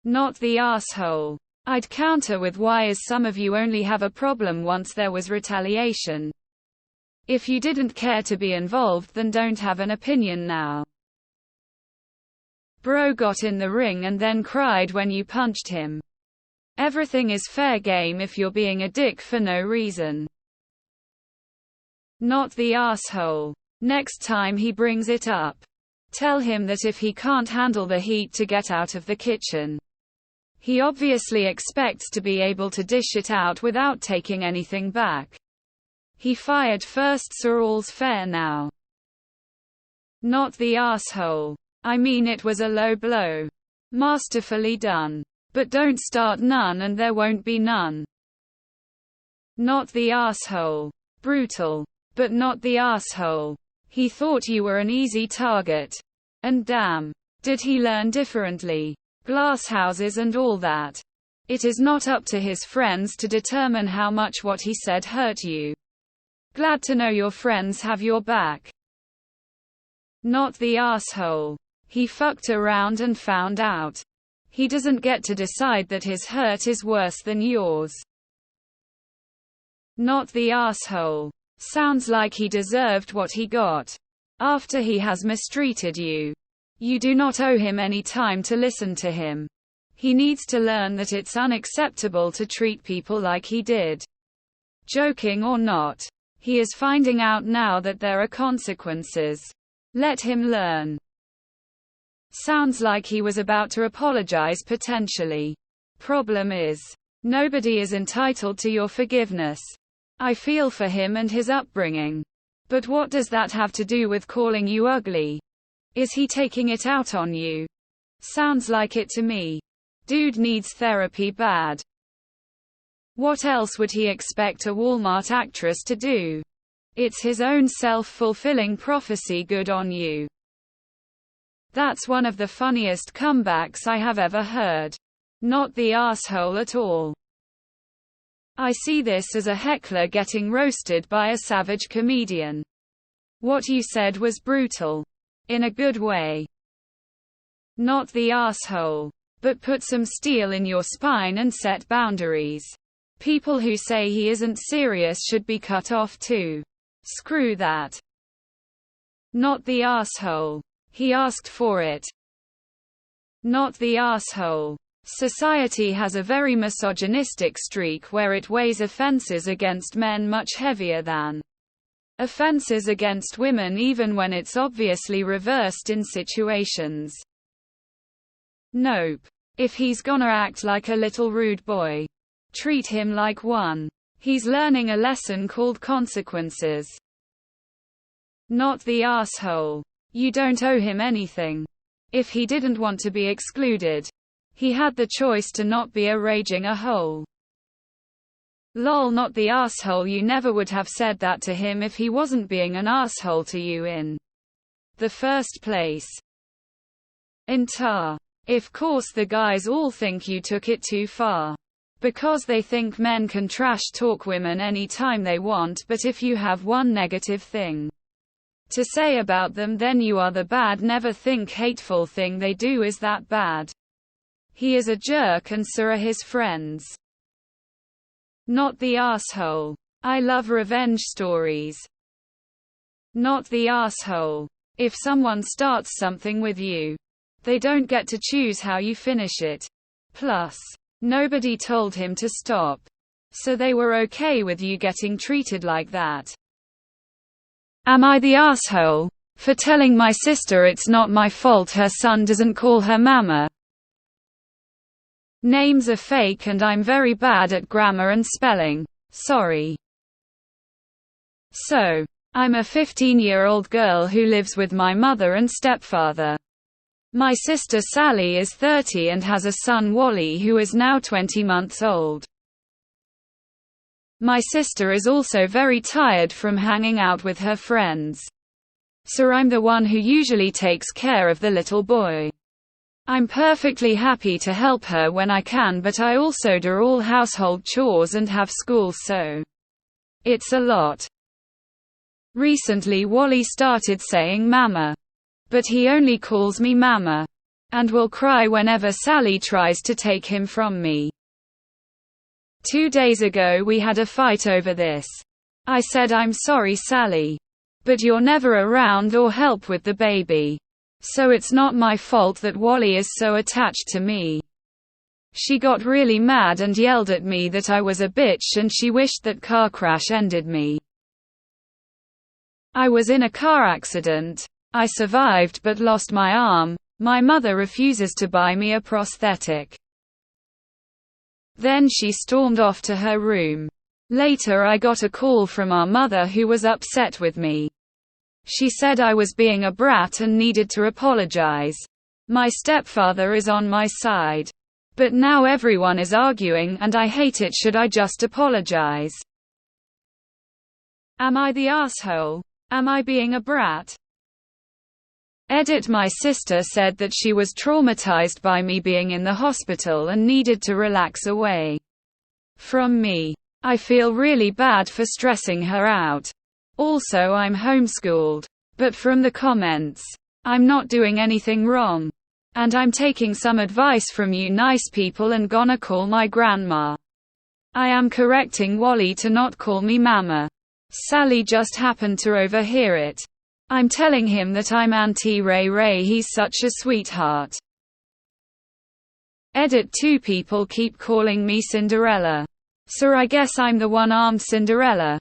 Not the asshole. I'd counter with why is some of you only have a problem once there was retaliation. If you didn't care to be involved, then don't have an opinion now. Bro got in the ring and then cried when you punched him. Everything is fair game if you're being a dick for no reason. Not the asshole. Next time he brings it up, tell him that if he can't handle the heat to get out of the kitchen, he obviously expects to be able to dish it out without taking anything back. He fired first, so all's fair now. Not the asshole. I mean, it was a low blow. Masterfully done. But don't start none and there won't be none. Not the asshole. Brutal. But not the asshole. He thought you were an easy target. And damn, did he learn differently. Glass houses and all that. It is not up to his friends to determine how much what he said hurt you. Glad to know your friends have your back. Not the asshole. He fucked around and found out. He doesn't get to decide that his hurt is worse than yours. Not the asshole. Sounds like he deserved what he got. After he has mistreated you. You do not owe him any time to listen to him. He needs to learn that it's unacceptable to treat people like he did. Joking or not, he is finding out now that there are consequences. Let him learn. Sounds like he was about to apologize potentially. Problem is, nobody is entitled to your forgiveness. I feel for him and his upbringing. But what does that have to do with calling you ugly? Is he taking it out on you? Sounds like it to me. Dude needs therapy bad. What else would he expect a Walmart actress to do? It's his own self-fulfilling prophecy. Good on you. That's one of the funniest comebacks I have ever heard. Not the asshole at all. I see this as a heckler getting roasted by a savage comedian. What you said was brutal. In a good way. Not the asshole. But put some steel in your spine and set boundaries. People who say he isn't serious should be cut off too. Screw that. Not the asshole. He asked for it. Not the asshole. Society has a very misogynistic streak where it weighs offenses against men much heavier than offenses against women, even when it's obviously reversed in situations. Nope. If he's gonna act like a little rude boy, treat him like one. He's learning a lesson called consequences. Not the asshole. You don't owe him anything. If he didn't want to be excluded, he had the choice to not be a raging a-hole. Lol, not the asshole. You never would have said that to him if he wasn't being an asshole to you in the first place. Of course the guys all think you took it too far. Because they think men can trash talk women anytime they want, but if you have one negative thing to say about them, then you are the bad. Never think hateful thing they do is that bad. He is a jerk and so are his friends. Not the asshole. I love revenge stories. Not the asshole. If someone starts something with you, they don't get to choose how you finish it. Plus, nobody told him to stop. So they were okay with you getting treated like that. Am I the asshole for telling my sister it's not my fault her son doesn't call her mama? Names are fake and I'm very bad at grammar and spelling. Sorry. So, I'm a 15-year-old girl who lives with my mother and stepfather. My sister Sally is 30 and has a son Wally who is now 20 months old. My sister is also very tired from hanging out with her friends. So I'm the one who usually takes care of the little boy. I'm perfectly happy to help her when I can, but I also do all household chores and have school, so it's a lot. Recently Wally started saying mama. But he only calls me mama. And will cry whenever Sally tries to take him from me. 2 days ago we had a fight over this. I said, I'm sorry Sally. But you're never around or help with the baby. So it's not my fault that Wally is so attached to me. She got really mad and yelled at me that I was a bitch and she wished that car crash ended me. I was in a car accident. I survived but lost my arm. My mother refuses to buy me a prosthetic. Then she stormed off to her room. Later I got a call from our mother who was upset with me. She said I was being a brat and needed to apologize. My stepfather is on my side. But now everyone is arguing and I hate it. Should I just apologize? Am I the asshole? Am I being a brat? Edit. My sister said that she was traumatized by me being in the hospital and needed to relax away from me. I feel really bad for stressing her out. Also, I'm homeschooled. But from the comments, I'm not doing anything wrong. And I'm taking some advice from you nice people and gonna call my grandma. I am correcting Wally to not call me mama. Sally just happened to overhear it. I'm telling him that I'm Auntie Ray Ray, he's such a sweetheart. Edit. 2 people keep calling me Cinderella. So I guess I'm the one-armed Cinderella.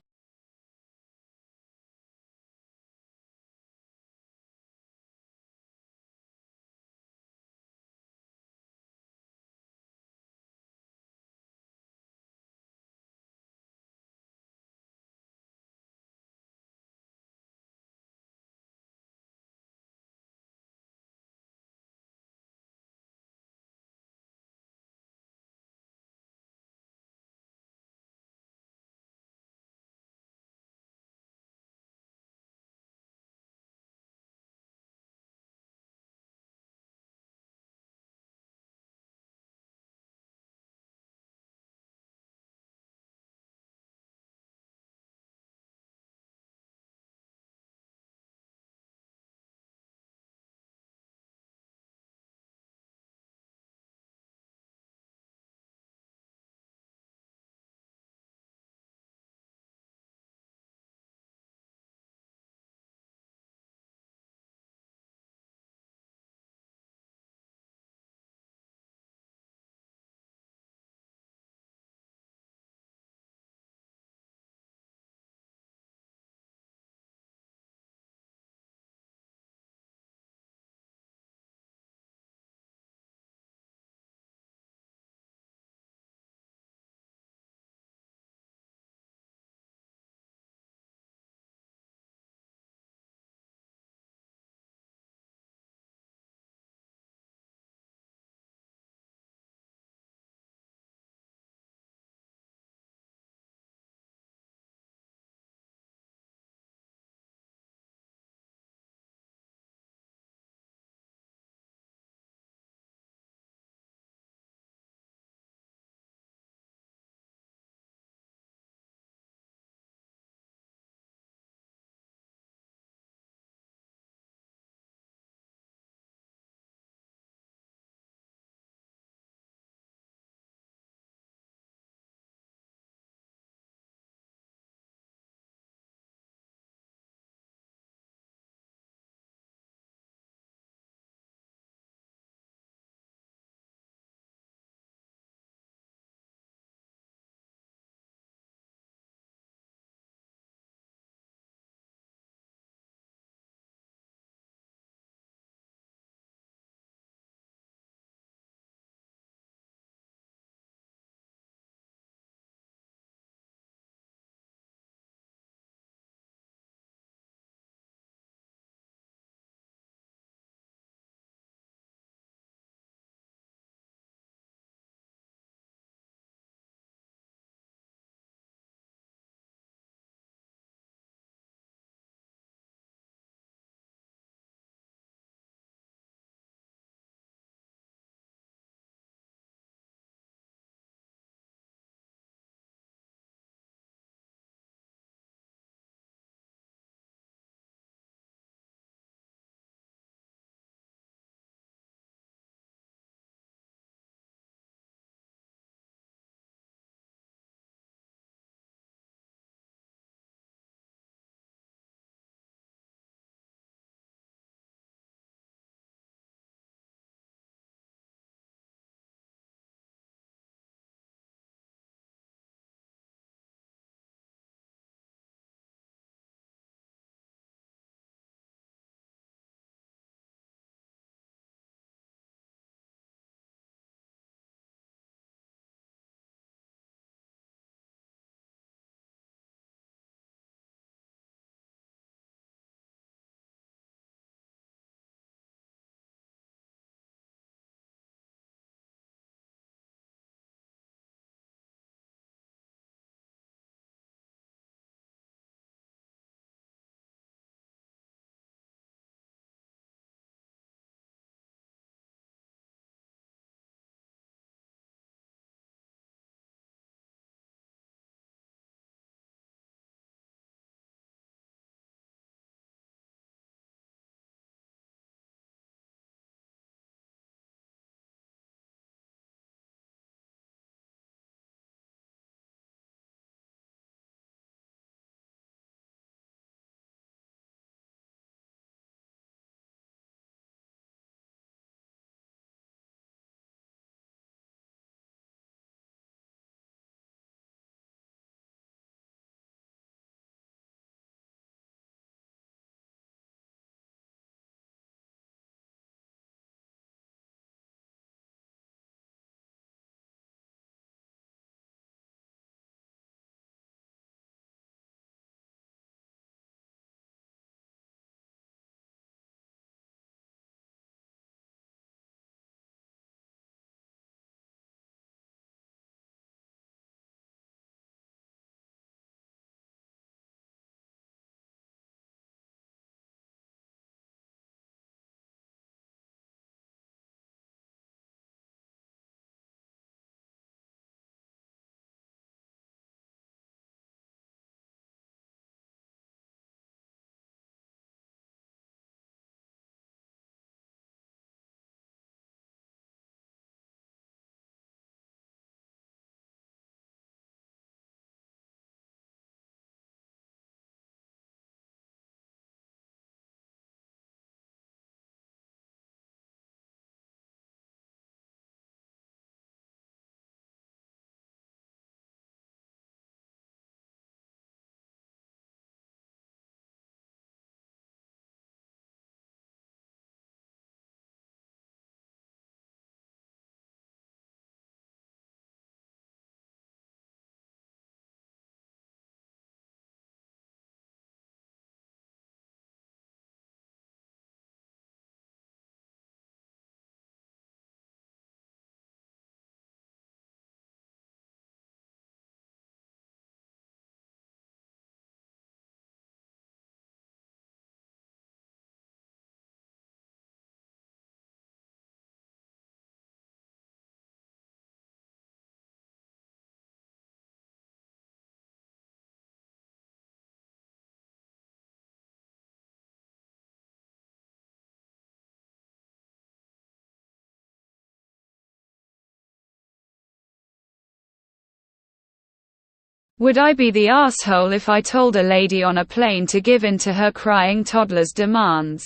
Would I be the asshole if I told a lady on a plane to give in to her crying toddler's demands?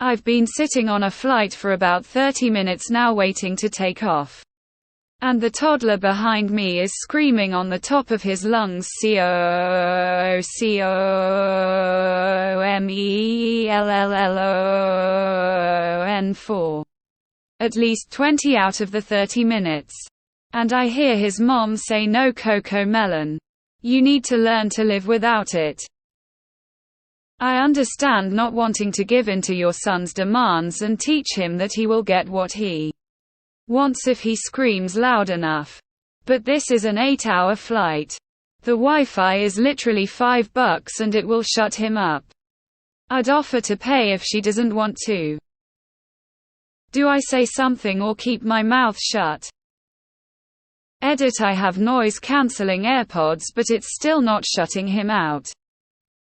I've been sitting on a flight for about 30 minutes now waiting to take off. And the toddler behind me is screaming on the top of his lungs, COCOMELLLON for at least 20 out of the 30 minutes. And I hear his mom say, "No, Coco Melon. You need to learn to live without it." I understand not wanting to give in to your son's demands and teach him that he will get what he wants if he screams loud enough. But this is an 8-hour flight. The Wi-Fi is literally $5 and it will shut him up. I'd offer to pay if she doesn't want to. Do I say something or keep my mouth shut? Edit: I have noise-cancelling AirPods but it's still not shutting him out.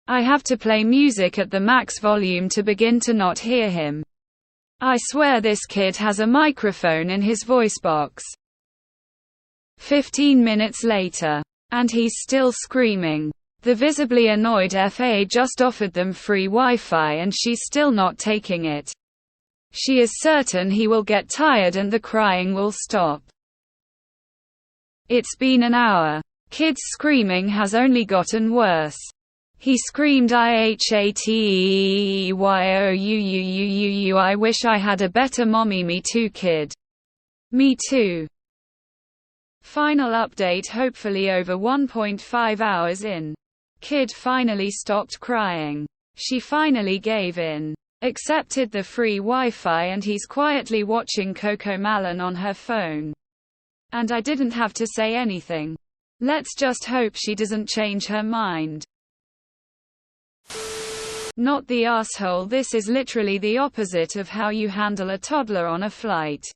I have to play music at the max volume to begin to not hear him. I swear this kid has a microphone in his voice box. 15 minutes later. And he's still screaming. The visibly annoyed FA just offered them free Wi-Fi and she's still not taking it. She is certain he will get tired and the crying will stop. It's been an hour. Kid's screaming has only gotten worse. He screamed IHATEYOUUUUU. I wish I had a better mommy. Me too, kid. Me too. Final update, hopefully over 1.5 hours in. Kid finally stopped crying. She finally gave in. Accepted the free Wi-Fi and he's quietly watching Coco Melon on her phone. And I didn't have to say anything. Let's just hope she doesn't change her mind. Not the asshole. This is literally the opposite of how you handle a toddler on a flight.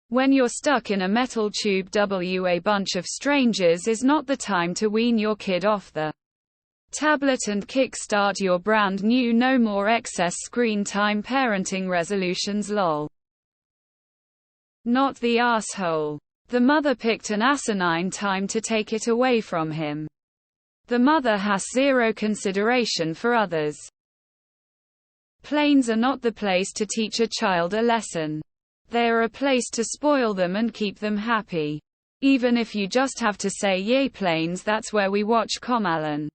When you're stuck in a metal tube, a bunch of strangers is not the time to wean your kid off the tablet and kickstart your brand new no more excess screen time parenting resolutions. Lol. Not the asshole. The mother picked an asinine time to take it away from him. The mother has zero consideration for others. Planes are not the place to teach a child a lesson. They are a place to spoil them and keep them happy. Even if you just have to say yay planes, that's where we watch Comalan.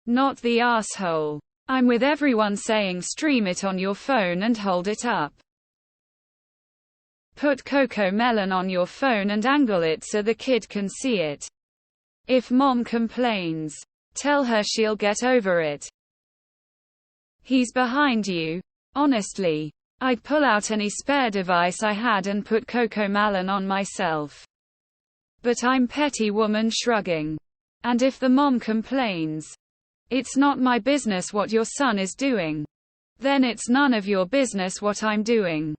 Not the asshole. I'm with everyone saying stream it on your phone and hold it up. Put Coco Melon on your phone and angle it so the kid can see it. If mom complains, tell her she'll get over it. He's behind you. Honestly, I'd pull out any spare device I had and put Coco Melon on myself. But I'm petty woman shrugging. And if the mom complains, it's not my business what your son is doing. Then it's none of your business what I'm doing.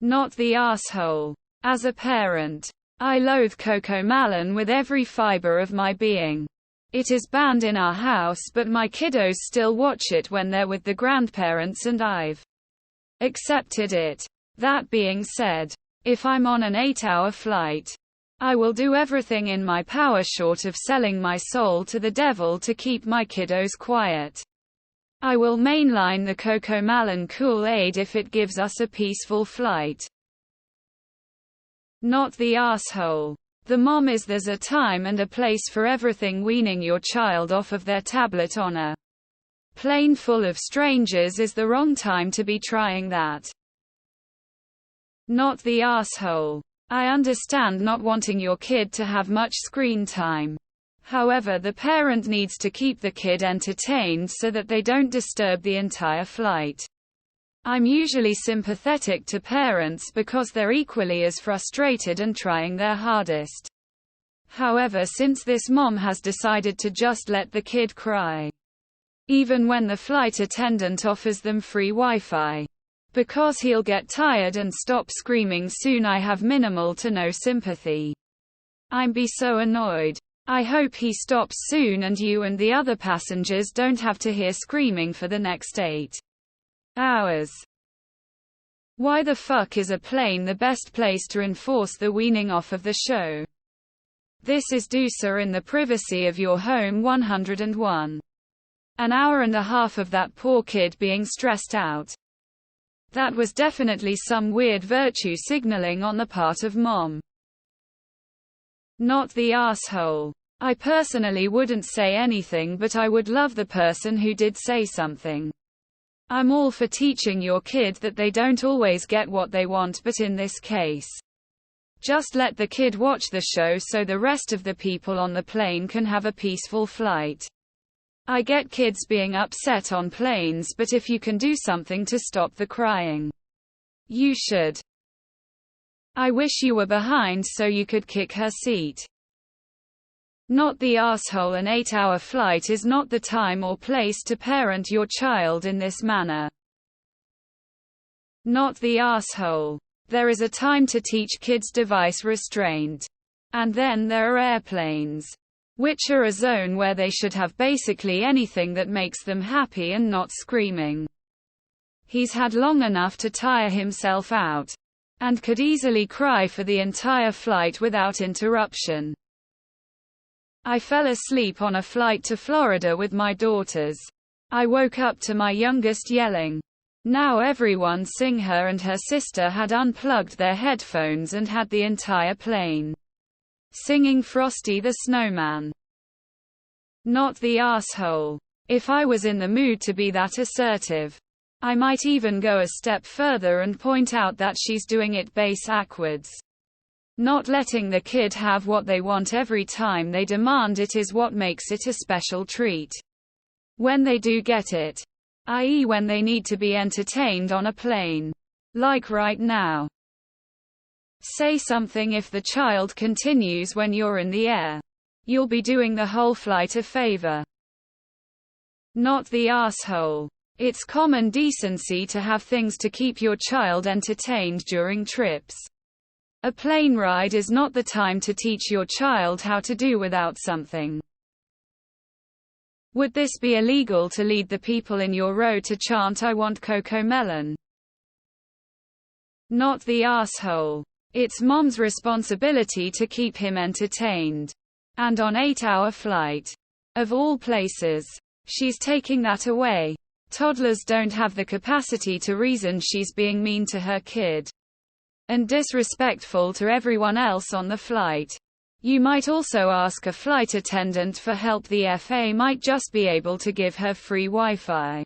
Not the asshole. As a parent, I loathe Coco Melon with every fiber of my being. It is banned in our house, but my kiddos still watch it when they're with the grandparents and I've accepted it. That being said, if I'm on an 8-hour flight, I will do everything in my power short of selling my soul to the devil to keep my kiddos quiet. I will mainline the Coco Melon Kool-Aid if it gives us a peaceful flight. Not the asshole. The mom is there's a time and a place for everything. Weaning your child off of their tablet on a plane full of strangers is the wrong time to be trying that. Not the asshole. I understand not wanting your kid to have much screen time. However, the parent needs to keep the kid entertained so that they don't disturb the entire flight. I'm usually sympathetic to parents because they're equally as frustrated and trying their hardest. However, since this mom has decided to just let the kid cry, even when the flight attendant offers them free Wi-Fi, because he'll get tired and stop screaming soon, I have minimal to no sympathy. I'm be so annoyed. I hope he stops soon and you and the other passengers don't have to hear screaming for the next 8 hours. Why the fuck is a plane the best place to enforce the weaning off of the show? This is do so in the privacy of your home. 101. An hour and a half of that poor kid being stressed out. That was definitely some weird virtue signaling on the part of mom. Not the asshole. I personally wouldn't say anything, but I would love the person who did say something. I'm all for teaching your kid that they don't always get what they want, but in this case, just let the kid watch the show so the rest of the people on the plane can have a peaceful flight. I get kids being upset on planes, but if you can do something to stop the crying, you should. I wish you were behind so you could kick her seat. Not the asshole. An 8-hour flight is not the time or place to parent your child in this manner. Not the asshole. There is a time to teach kids device restraint. And then there are airplanes, which are a zone where they should have basically anything that makes them happy and not screaming. He's had long enough to tire himself out, and could easily cry for the entire flight without interruption. I fell asleep on a flight to Florida with my daughters. I woke up to my youngest yelling. Now everyone sing. Her and her sister had unplugged their headphones and had the entire plane singing Frosty the Snowman. Not the asshole. If I was in the mood to be that assertive, I might even go a step further and point out that she's doing it backwards. Not letting the kid have what they want every time they demand it is what makes it a special treat. When they do get it, i.e. when they need to be entertained on a plane, like right now. Say something if the child continues when you're in the air. You'll be doing the whole flight a favor. Not the asshole. It's common decency to have things to keep your child entertained during trips. A plane ride is not the time to teach your child how to do without something. Would this be illegal to lead the people in your row to chant "I want Cocomelon"? Not the asshole. It's mom's responsibility to keep him entertained. And on 8-hour flight, of all places, she's taking that away. Toddlers don't have the capacity to reason. She's being mean to her kid and disrespectful to everyone else on the flight. You might also ask a flight attendant for help. The FA might just be able to give her free Wi-Fi.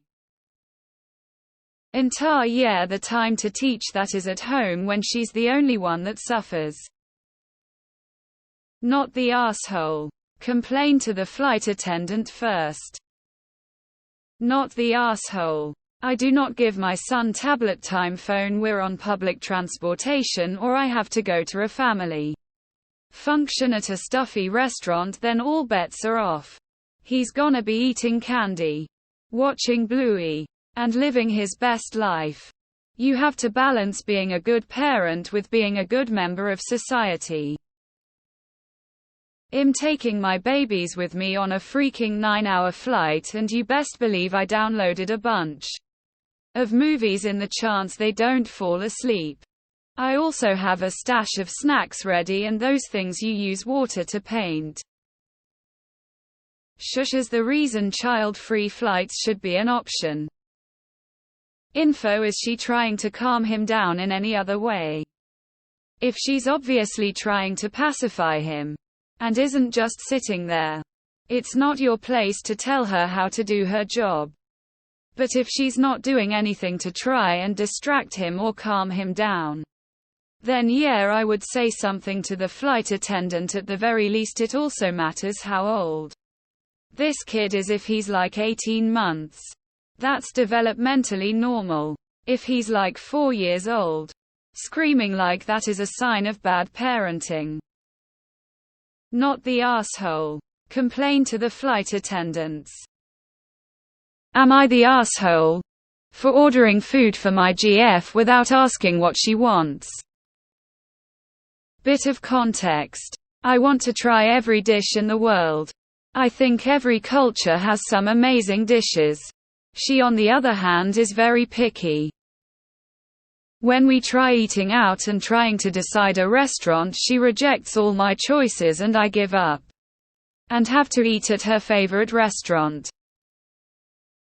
Yeah, the time to teach that is at home when she's the only one that suffers. Not the asshole. Complain to the flight attendant first. Not the asshole. I do not give my son tablet time. Phone. We're on public transportation or I have to go to a family function at a stuffy restaurant, then all bets are off. He's gonna be eating candy, watching Bluey, and living his best life. You have to balance being a good parent with being a good member of society. I'm taking my babies with me on a freaking 9-hour flight, and you best believe I downloaded a bunch of movies in the chance they don't fall asleep. I also have a stash of snacks ready and those things you use water to paint. Shush is the reason child-free flights should be an option. Info. Is she trying to calm him down in any other way? If she's obviously trying to pacify him, and isn't just sitting there, it's not your place to tell her how to do her job. But if she's not doing anything to try and distract him or calm him down, then yeah, I would say something to the flight attendant at the very least. It also matters how old this kid is. If he's like 18 months, that's developmentally normal. If he's like 4 years old, screaming like that is a sign of bad parenting. Not the asshole. Complain to the flight attendants. Am I the asshole for ordering food for my GF without asking what she wants? Bit of context. I want to try every dish in the world. I think every culture has some amazing dishes. She, on the other hand, is very picky. When we try eating out and trying to decide a restaurant, she rejects all my choices and I give up and have to eat at her favorite restaurant.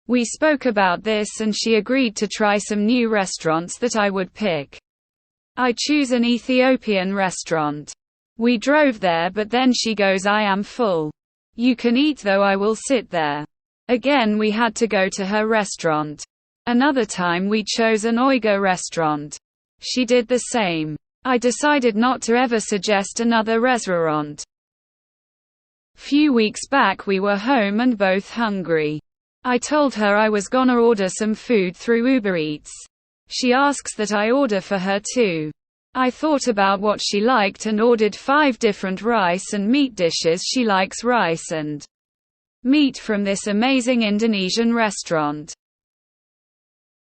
We spoke about this and she agreed to try some new restaurants that I would pick. I choose an Ethiopian restaurant. We drove there, but then she goes, "I am full. You can eat though, I will sit there." Again we had to go to her restaurant. Another time we chose an Uyghur restaurant. She did the same. I decided not to ever suggest another restaurant. Few weeks back we were home and both hungry. I told her I was gonna order some food through Uber Eats. She asks that I order for her too. I thought about what she liked and ordered 5 different rice and meat dishes. She likes rice and meat from this amazing Indonesian restaurant.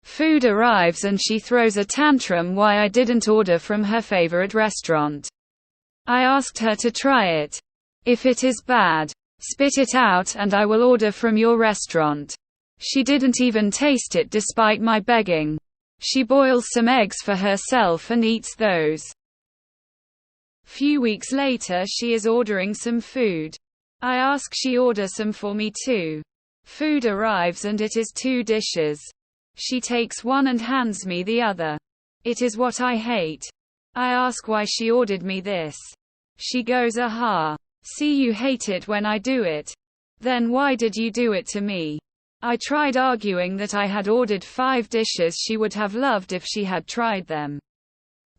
Food arrives and she throws a tantrum why I didn't order from her favorite restaurant. I asked her to try it. If it is bad, spit it out and I will order from your restaurant. She didn't even taste it despite my begging. She boils some eggs for herself and eats those. Few weeks later she is ordering some food. I ask she order some for me too. Food arrives and it is 2 dishes. She takes one and hands me the other. It is what I hate. I ask why she ordered me this. She goes, "Aha. See, you hate it when I do it. Then why did you do it to me?" I tried arguing that I had ordered 5 dishes she would have loved if she had tried them,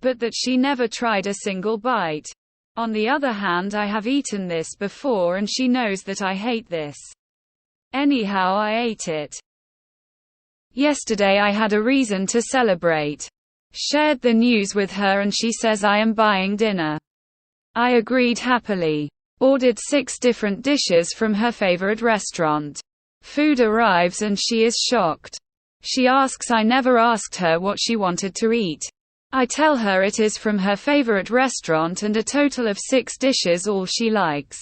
but that she never tried a single bite. On the other hand, I have eaten this before and she knows that I hate this. Anyhow, I ate it. Yesterday I had a reason to celebrate. Shared the news with her and she says I am buying dinner. I agreed happily. Ordered 6 different dishes from her favorite restaurant. Food arrives and she is shocked. She asks I never asked her what she wanted to eat. I tell her it is from her favorite restaurant and a total of 6 dishes all she likes.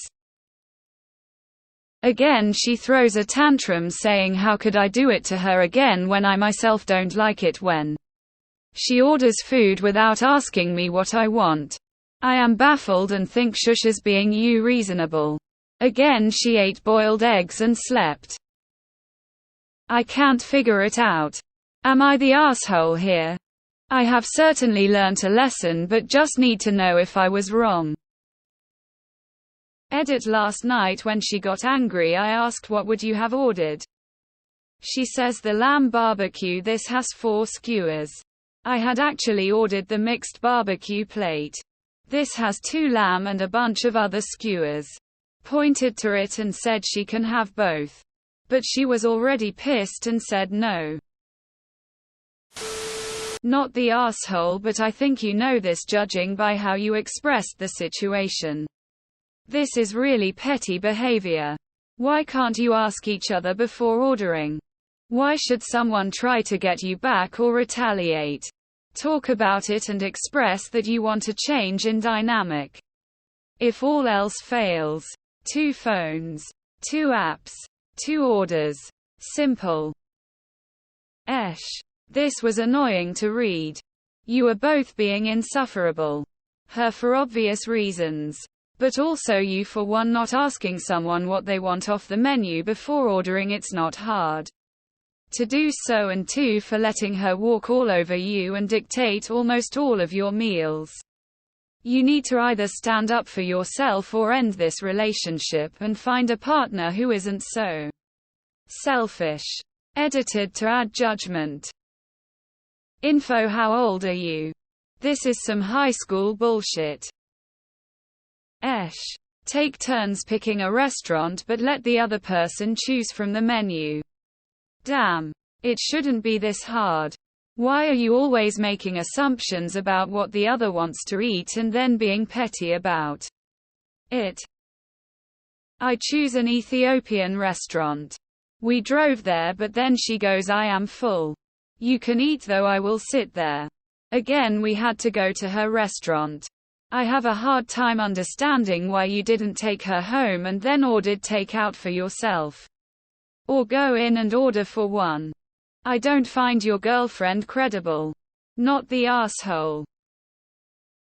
Again she throws a tantrum saying how could I do it to her again when I myself don't like it when she orders food without asking me what I want. I am baffled and think shush is being reasonable. Again she ate boiled eggs and slept. I can't figure it out. Am I the asshole here? I have certainly learnt a lesson but just need to know if I was wrong. Edit. Last night when she got angry I asked what would you have ordered. She says the lamb barbecue. This has 4 skewers. I had actually ordered the mixed barbecue plate. This has 2 lamb and a bunch of other skewers. Pointed to it and said she can have both. But she was already pissed and said no. Not the asshole, but I think you know this judging by how you expressed the situation. This is really petty behavior. Why can't you ask each other before ordering? Why should someone try to get you back or retaliate? Talk about it and express that you want a change in dynamic. If all else fails, 2 phones, 2 apps, 2 orders. Simple. This was annoying to read. You are both being insufferable. Her for obvious reasons. But also you for one not asking someone what they want off the menu before ordering. It's not hard to do so, and 2 for letting her walk all over you and dictate almost all of your meals. You need to either stand up for yourself or end this relationship and find a partner who isn't so selfish. Edited to add judgment. Info. How old are you? This is some high school bullshit. Take turns picking a restaurant but let the other person choose from the menu. Damn. It shouldn't be this hard. Why are you always making assumptions about what the other wants to eat and then being petty about it? I choose an Ethiopian restaurant. We drove there, but then she goes, "I am full. You can eat though, I will sit there." Again we had to go to her restaurant. I have a hard time understanding why you didn't take her home and then ordered takeout for yourself. Or go in and order for one. I don't find your girlfriend credible. Not the asshole.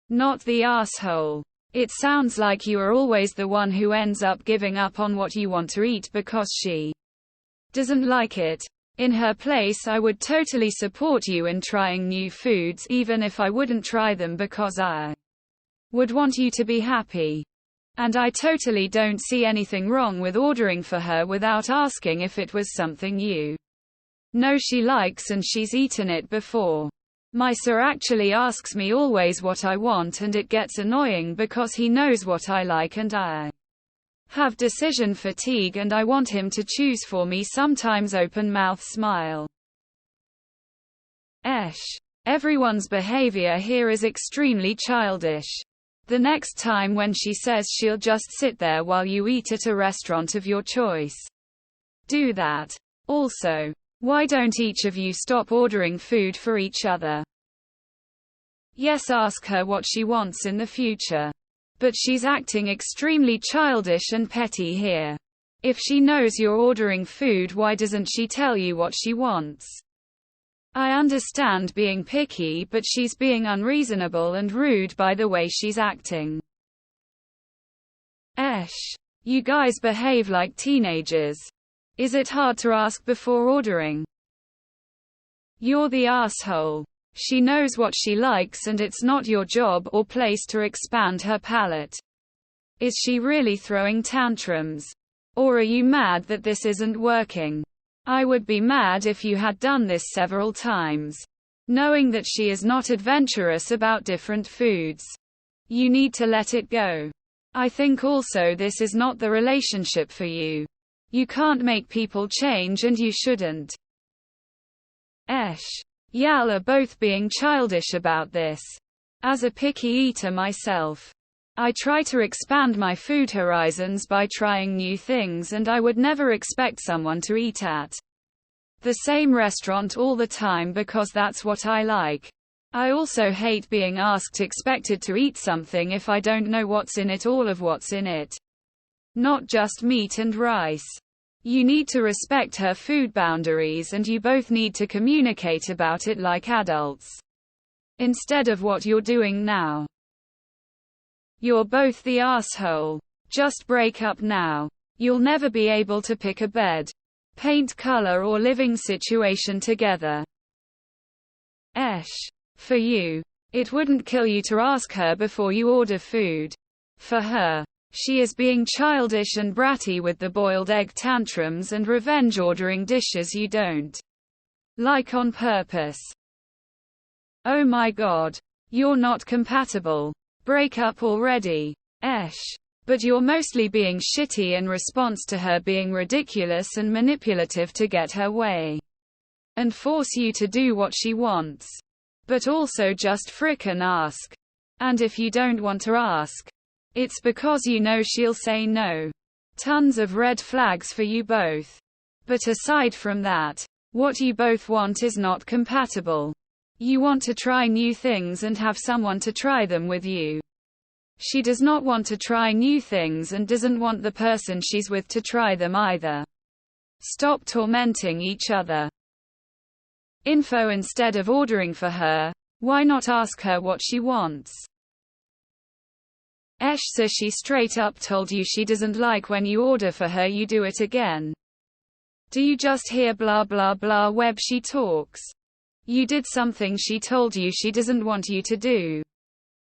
Not the asshole. It sounds like you are always the one who ends up giving up on what you want to eat because she doesn't like it. In her place, I would totally support you in trying new foods, even if I wouldn't try them because I would want you to be happy. And I totally don't see anything wrong with ordering for her without asking if it was something you know she likes and she's eaten it before. My sir actually asks me always what I want, and it gets annoying because he knows what I like and I have decision fatigue and I want him to choose for me, sometimes open mouth smile. Everyone's behavior here is extremely childish. The next time when she says she'll just sit there while you eat at a restaurant of your choice, do that. Also, why don't each of you stop ordering food for each other? Yes, ask her what she wants in the future. But she's acting extremely childish and petty here. If she knows you're ordering food, why doesn't she tell you what she wants? I understand being picky, but she's being unreasonable and rude by the way she's acting. You guys behave like teenagers. Is it hard to ask before ordering? You're the asshole. She knows what she likes and it's not your job or place to expand her palate. Is she really throwing tantrums? Or are you mad that this isn't working? I would be mad if you had done this several times. Knowing that she is not adventurous about different foods. You need to let it go. I think also this is not the relationship for you. You can't make people change and you shouldn't. Y'all are both being childish about this. As a picky eater myself, I try to expand my food horizons by trying new things, and I would never expect someone to eat at the same restaurant all the time because that's what I like. I also hate being expected to eat something if I don't know what's in it, all of what's in it. Not just meat and rice. You need to respect her food boundaries and you both need to communicate about it like adults. Instead of what you're doing now. You're both the asshole. Just break up now. You'll never be able to pick a bed, paint color or living situation together. For you. It wouldn't kill you to ask her before you order food. For her. She is being childish and bratty with the boiled egg tantrums and revenge ordering dishes you don't like on purpose. Oh my god. You're not compatible. Break up already. But you're mostly being shitty in response to her being ridiculous and manipulative to get her way. And force you to do what she wants. But also just frickin' ask. And if you don't want to ask, it's because you know she'll say no. Tons of red flags for you both. But aside from that, what you both want is not compatible. You want to try new things and have someone to try them with you. She does not want to try new things and doesn't want the person she's with to try them either. Stop tormenting each other. Info: instead of ordering for her, why not ask her what she wants? So she straight up told you she doesn't like when you order for her, you do it again. Do you just hear blah blah blah web she talks? You did something she told you she doesn't want you to do.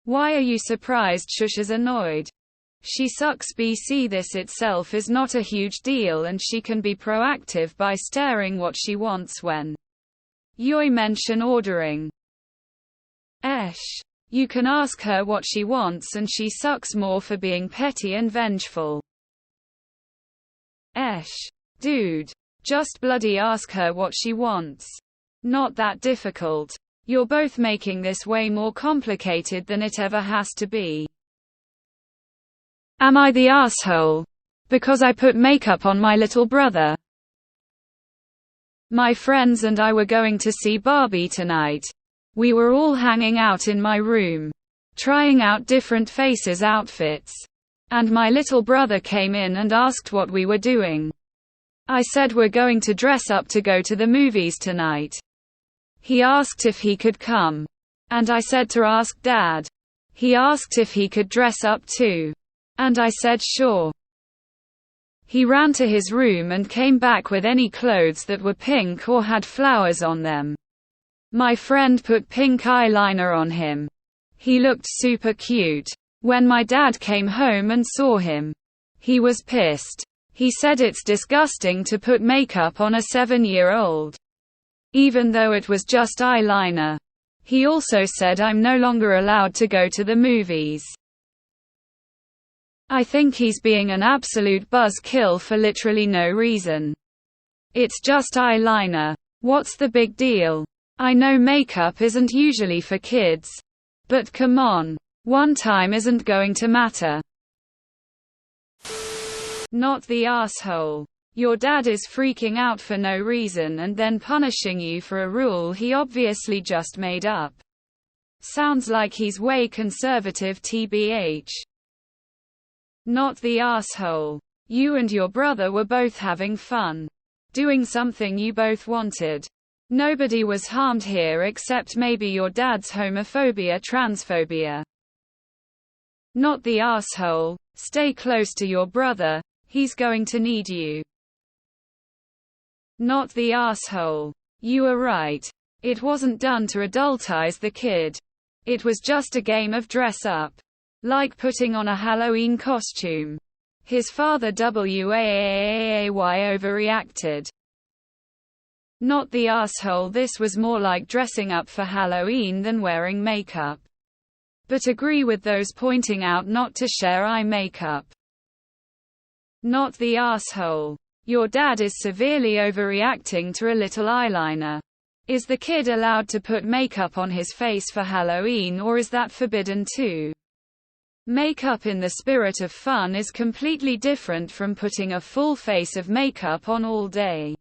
Why are you surprised? Shush is annoyed. She sucks. BC This itself is not a huge deal and she can be proactive by staring what she wants when you mention ordering. You can ask her what she wants and she sucks more for being petty and vengeful. Dude. Just bloody ask her what she wants. Not that difficult. You're both making this way more complicated than it ever has to be. Am I the asshole? Because I put makeup on my little brother. My friends and I were going to see Barbie tonight. We were all hanging out in my room, trying out different faces outfits. And my little brother came in and asked what we were doing. I said we're going to dress up to go to the movies tonight. He asked if he could come. And I said to ask Dad. He asked if he could dress up too. And I said sure. He ran to his room and came back with any clothes that were pink or had flowers on them. My friend put pink eyeliner on him. He looked super cute. When my dad came home and saw him, he was pissed. He said it's disgusting to put makeup on a 7-year-old. Even though it was just eyeliner. He also said I'm no longer allowed to go to the movies. I think he's being an absolute buzzkill for literally no reason. It's just eyeliner. What's the big deal? I know makeup isn't usually for kids. But come on. One time isn't going to matter. Not the asshole. Your dad is freaking out for no reason and then punishing you for a rule he obviously just made up. Sounds like he's way conservative tbh. Not the asshole. You and your brother were both having fun. Doing something you both wanted. Nobody was harmed here except maybe your dad's homophobia, transphobia. Not the asshole. Stay close to your brother. He's going to need you. Not the asshole. You are right. It wasn't done to adultize the kid. It was just a game of dress up. Like putting on a Halloween costume. His father WAAAY overreacted. Not the asshole. This was more like dressing up for Halloween than wearing makeup. But agree with those pointing out not to share eye makeup. Not the asshole. Your dad is severely overreacting to a little eyeliner. Is the kid allowed to put makeup on his face for Halloween, or is that forbidden too? Makeup in the spirit of fun is completely different from putting a full face of makeup on all day.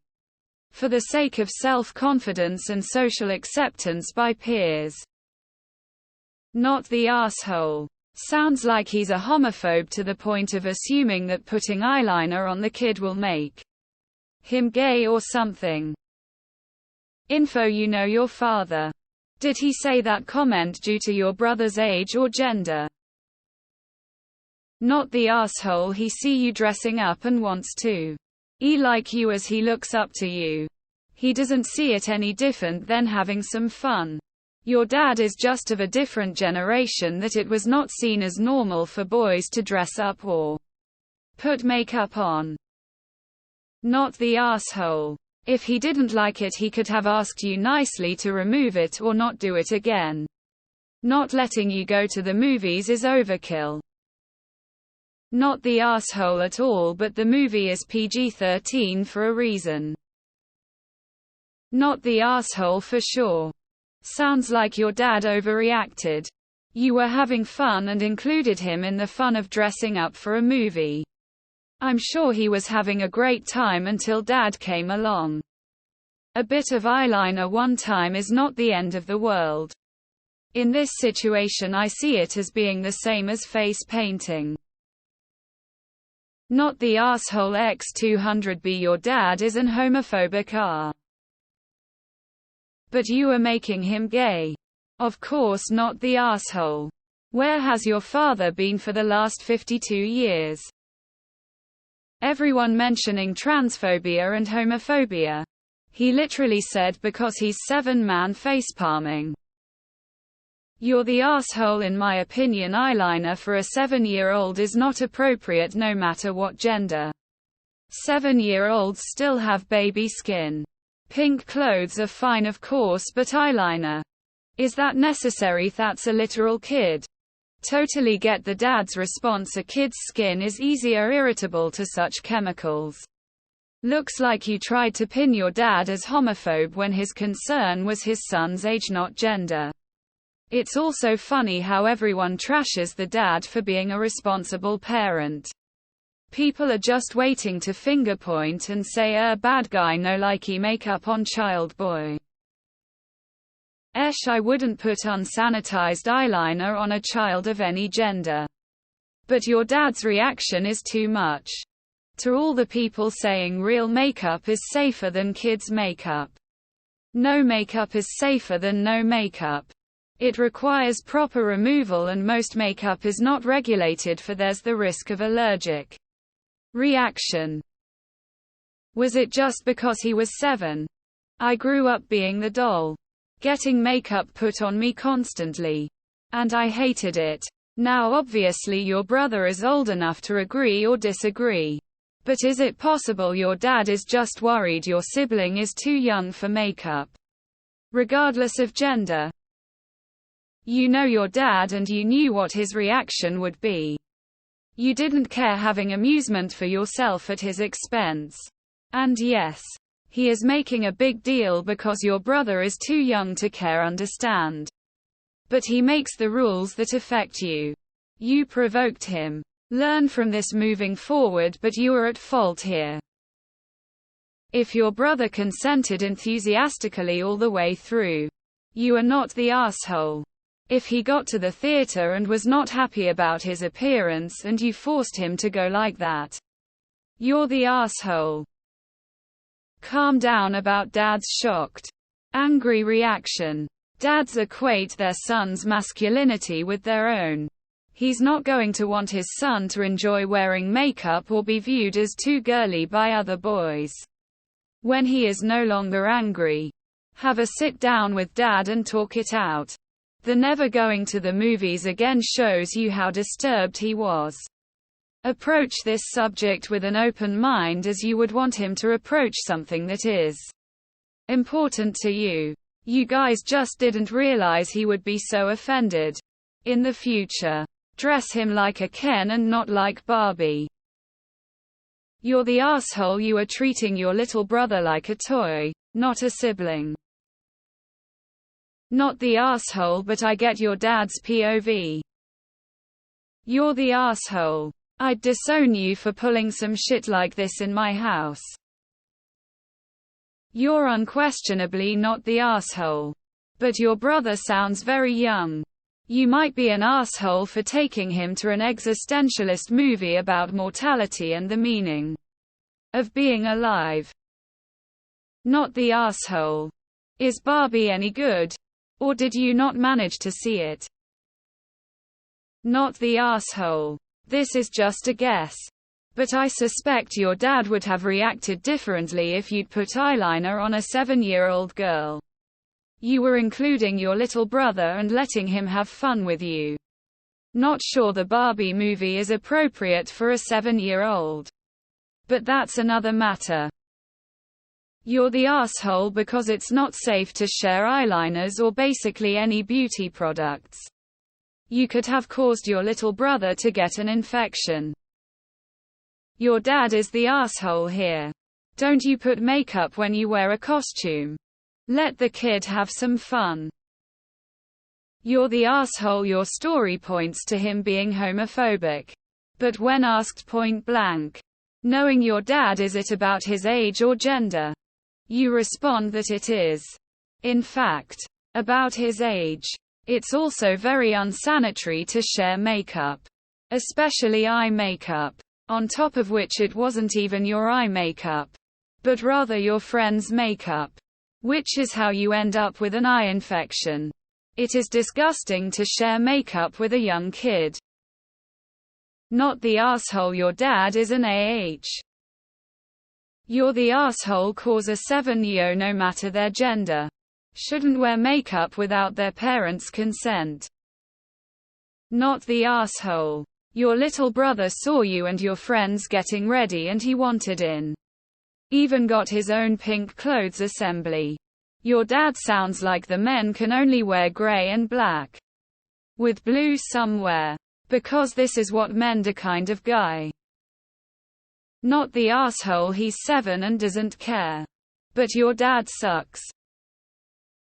For the sake of self-confidence and social acceptance by peers. Not the asshole. Sounds like he's a homophobe to the point of assuming that putting eyeliner on the kid will make him gay or something. Info: you know your father. Did he say that comment due to your brother's age or gender? Not the asshole. He see you dressing up and wants to like you as he looks up to you. He doesn't see it any different than having some fun. Your dad is just of a different generation that it was not seen as normal for boys to dress up or put makeup on. Not the asshole. If he didn't like it, he could have asked you nicely to remove it or not do it again. Not letting you go to the movies is overkill. Not the asshole at all, but the movie is PG-13 for a reason. Not the asshole for sure. Sounds like your dad overreacted. You were having fun and included him in the fun of dressing up for a movie. I'm sure he was having a great time until dad came along. A bit of eyeliner one time is not the end of the world. In this situation, I see it as being the same as face painting. Not the asshole. X200B. Your dad is an homophobic but you are making him gay. Of course. Not the asshole. Where has your father been for the last 52 years? Everyone mentioning transphobia and homophobia. He literally said because he's 7-man facepalming. You're the asshole. In my opinion, eyeliner for a 7-year-old is not appropriate no matter what gender. 7-year-olds still have baby skin. Pink clothes are fine of course, but eyeliner. Is that necessary? That's a literal kid. Totally get the dad's response. A kid's skin is easier irritable to such chemicals. Looks like you tried to pin your dad as homophobe when his concern was his son's age, not gender. It's also funny how everyone trashes the dad for being a responsible parent. People are just waiting to finger point and say bad guy no likey makeup on child boy. I wouldn't put unsanitized eyeliner on a child of any gender. But your dad's reaction is too much. To all the people saying real makeup is safer than kids' makeup. No makeup is safer than no makeup. It requires proper removal and most makeup is not regulated for there's the risk of allergic reaction. Was it just because he was 7? I grew up being the doll, getting makeup put on me constantly. And I hated it. Now obviously your brother is old enough to agree or disagree. But is it possible your dad is just worried your sibling is too young for makeup? Regardless of gender. You know your dad and you knew what his reaction would be. You didn't care having amusement for yourself at his expense. And yes, he is making a big deal because your brother is too young to care understand. But he makes the rules that affect you. You provoked him. Learn from this moving forward, but you are at fault here. If your brother consented enthusiastically all the way through, you are not the asshole. If he got to the theater and was not happy about his appearance and you forced him to go like that, you're the asshole. Calm down about dad's shocked, angry reaction. Dads equate their son's masculinity with their own. He's not going to want his son to enjoy wearing makeup or be viewed as too girly by other boys. When he is no longer angry, have a sit down with dad and talk it out. The never going to the movies again shows you how disturbed he was. Approach this subject with an open mind as you would want him to approach something that is important to you. You guys just didn't realize he would be so offended. In the future, dress him like a Ken and not like Barbie. You're the asshole. You are treating your little brother like a toy, not a sibling. Not the asshole, but I get your dad's POV. You're the asshole. I'd disown you for pulling some shit like this in my house. You're unquestionably not the asshole. But your brother sounds very young. You might be an asshole for taking him to an existentialist movie about mortality and the meaning of being alive. Not the asshole. Is Barbie any good? Or did you not manage to see it? Not the asshole. This is just a guess. But I suspect your dad would have reacted differently if you'd put eyeliner on a 7-year-old girl. You were including your little brother and letting him have fun with you. Not sure the Barbie movie is appropriate for a 7-year-old. But that's another matter. You're the asshole because it's not safe to share eyeliners or basically any beauty products. You could have caused your little brother to get an infection. Your dad is the asshole here. Don't you put makeup when you wear a costume. Let the kid have some fun. You're the asshole. Your story points to him being homophobic. But when asked point blank, knowing your dad, is it about his age or gender? You respond that it is, in fact, about his age. It's also very unsanitary to share makeup. Especially eye makeup. On top of which it wasn't even your eye makeup, but rather your friend's makeup. Which is how you end up with an eye infection. It is disgusting to share makeup with a young kid. Not the asshole. Your dad is an AH. You're the asshole cause a 7-year, no matter their gender, shouldn't wear makeup without their parents' consent. Not the asshole. Your little brother saw you and your friends getting ready and he wanted in. Even got his own pink clothes assembly. Your dad sounds like the men can only wear grey and black. With blue somewhere. Because this is what men do kind of guy. Not the asshole. He's 7 and doesn't care. But your dad sucks.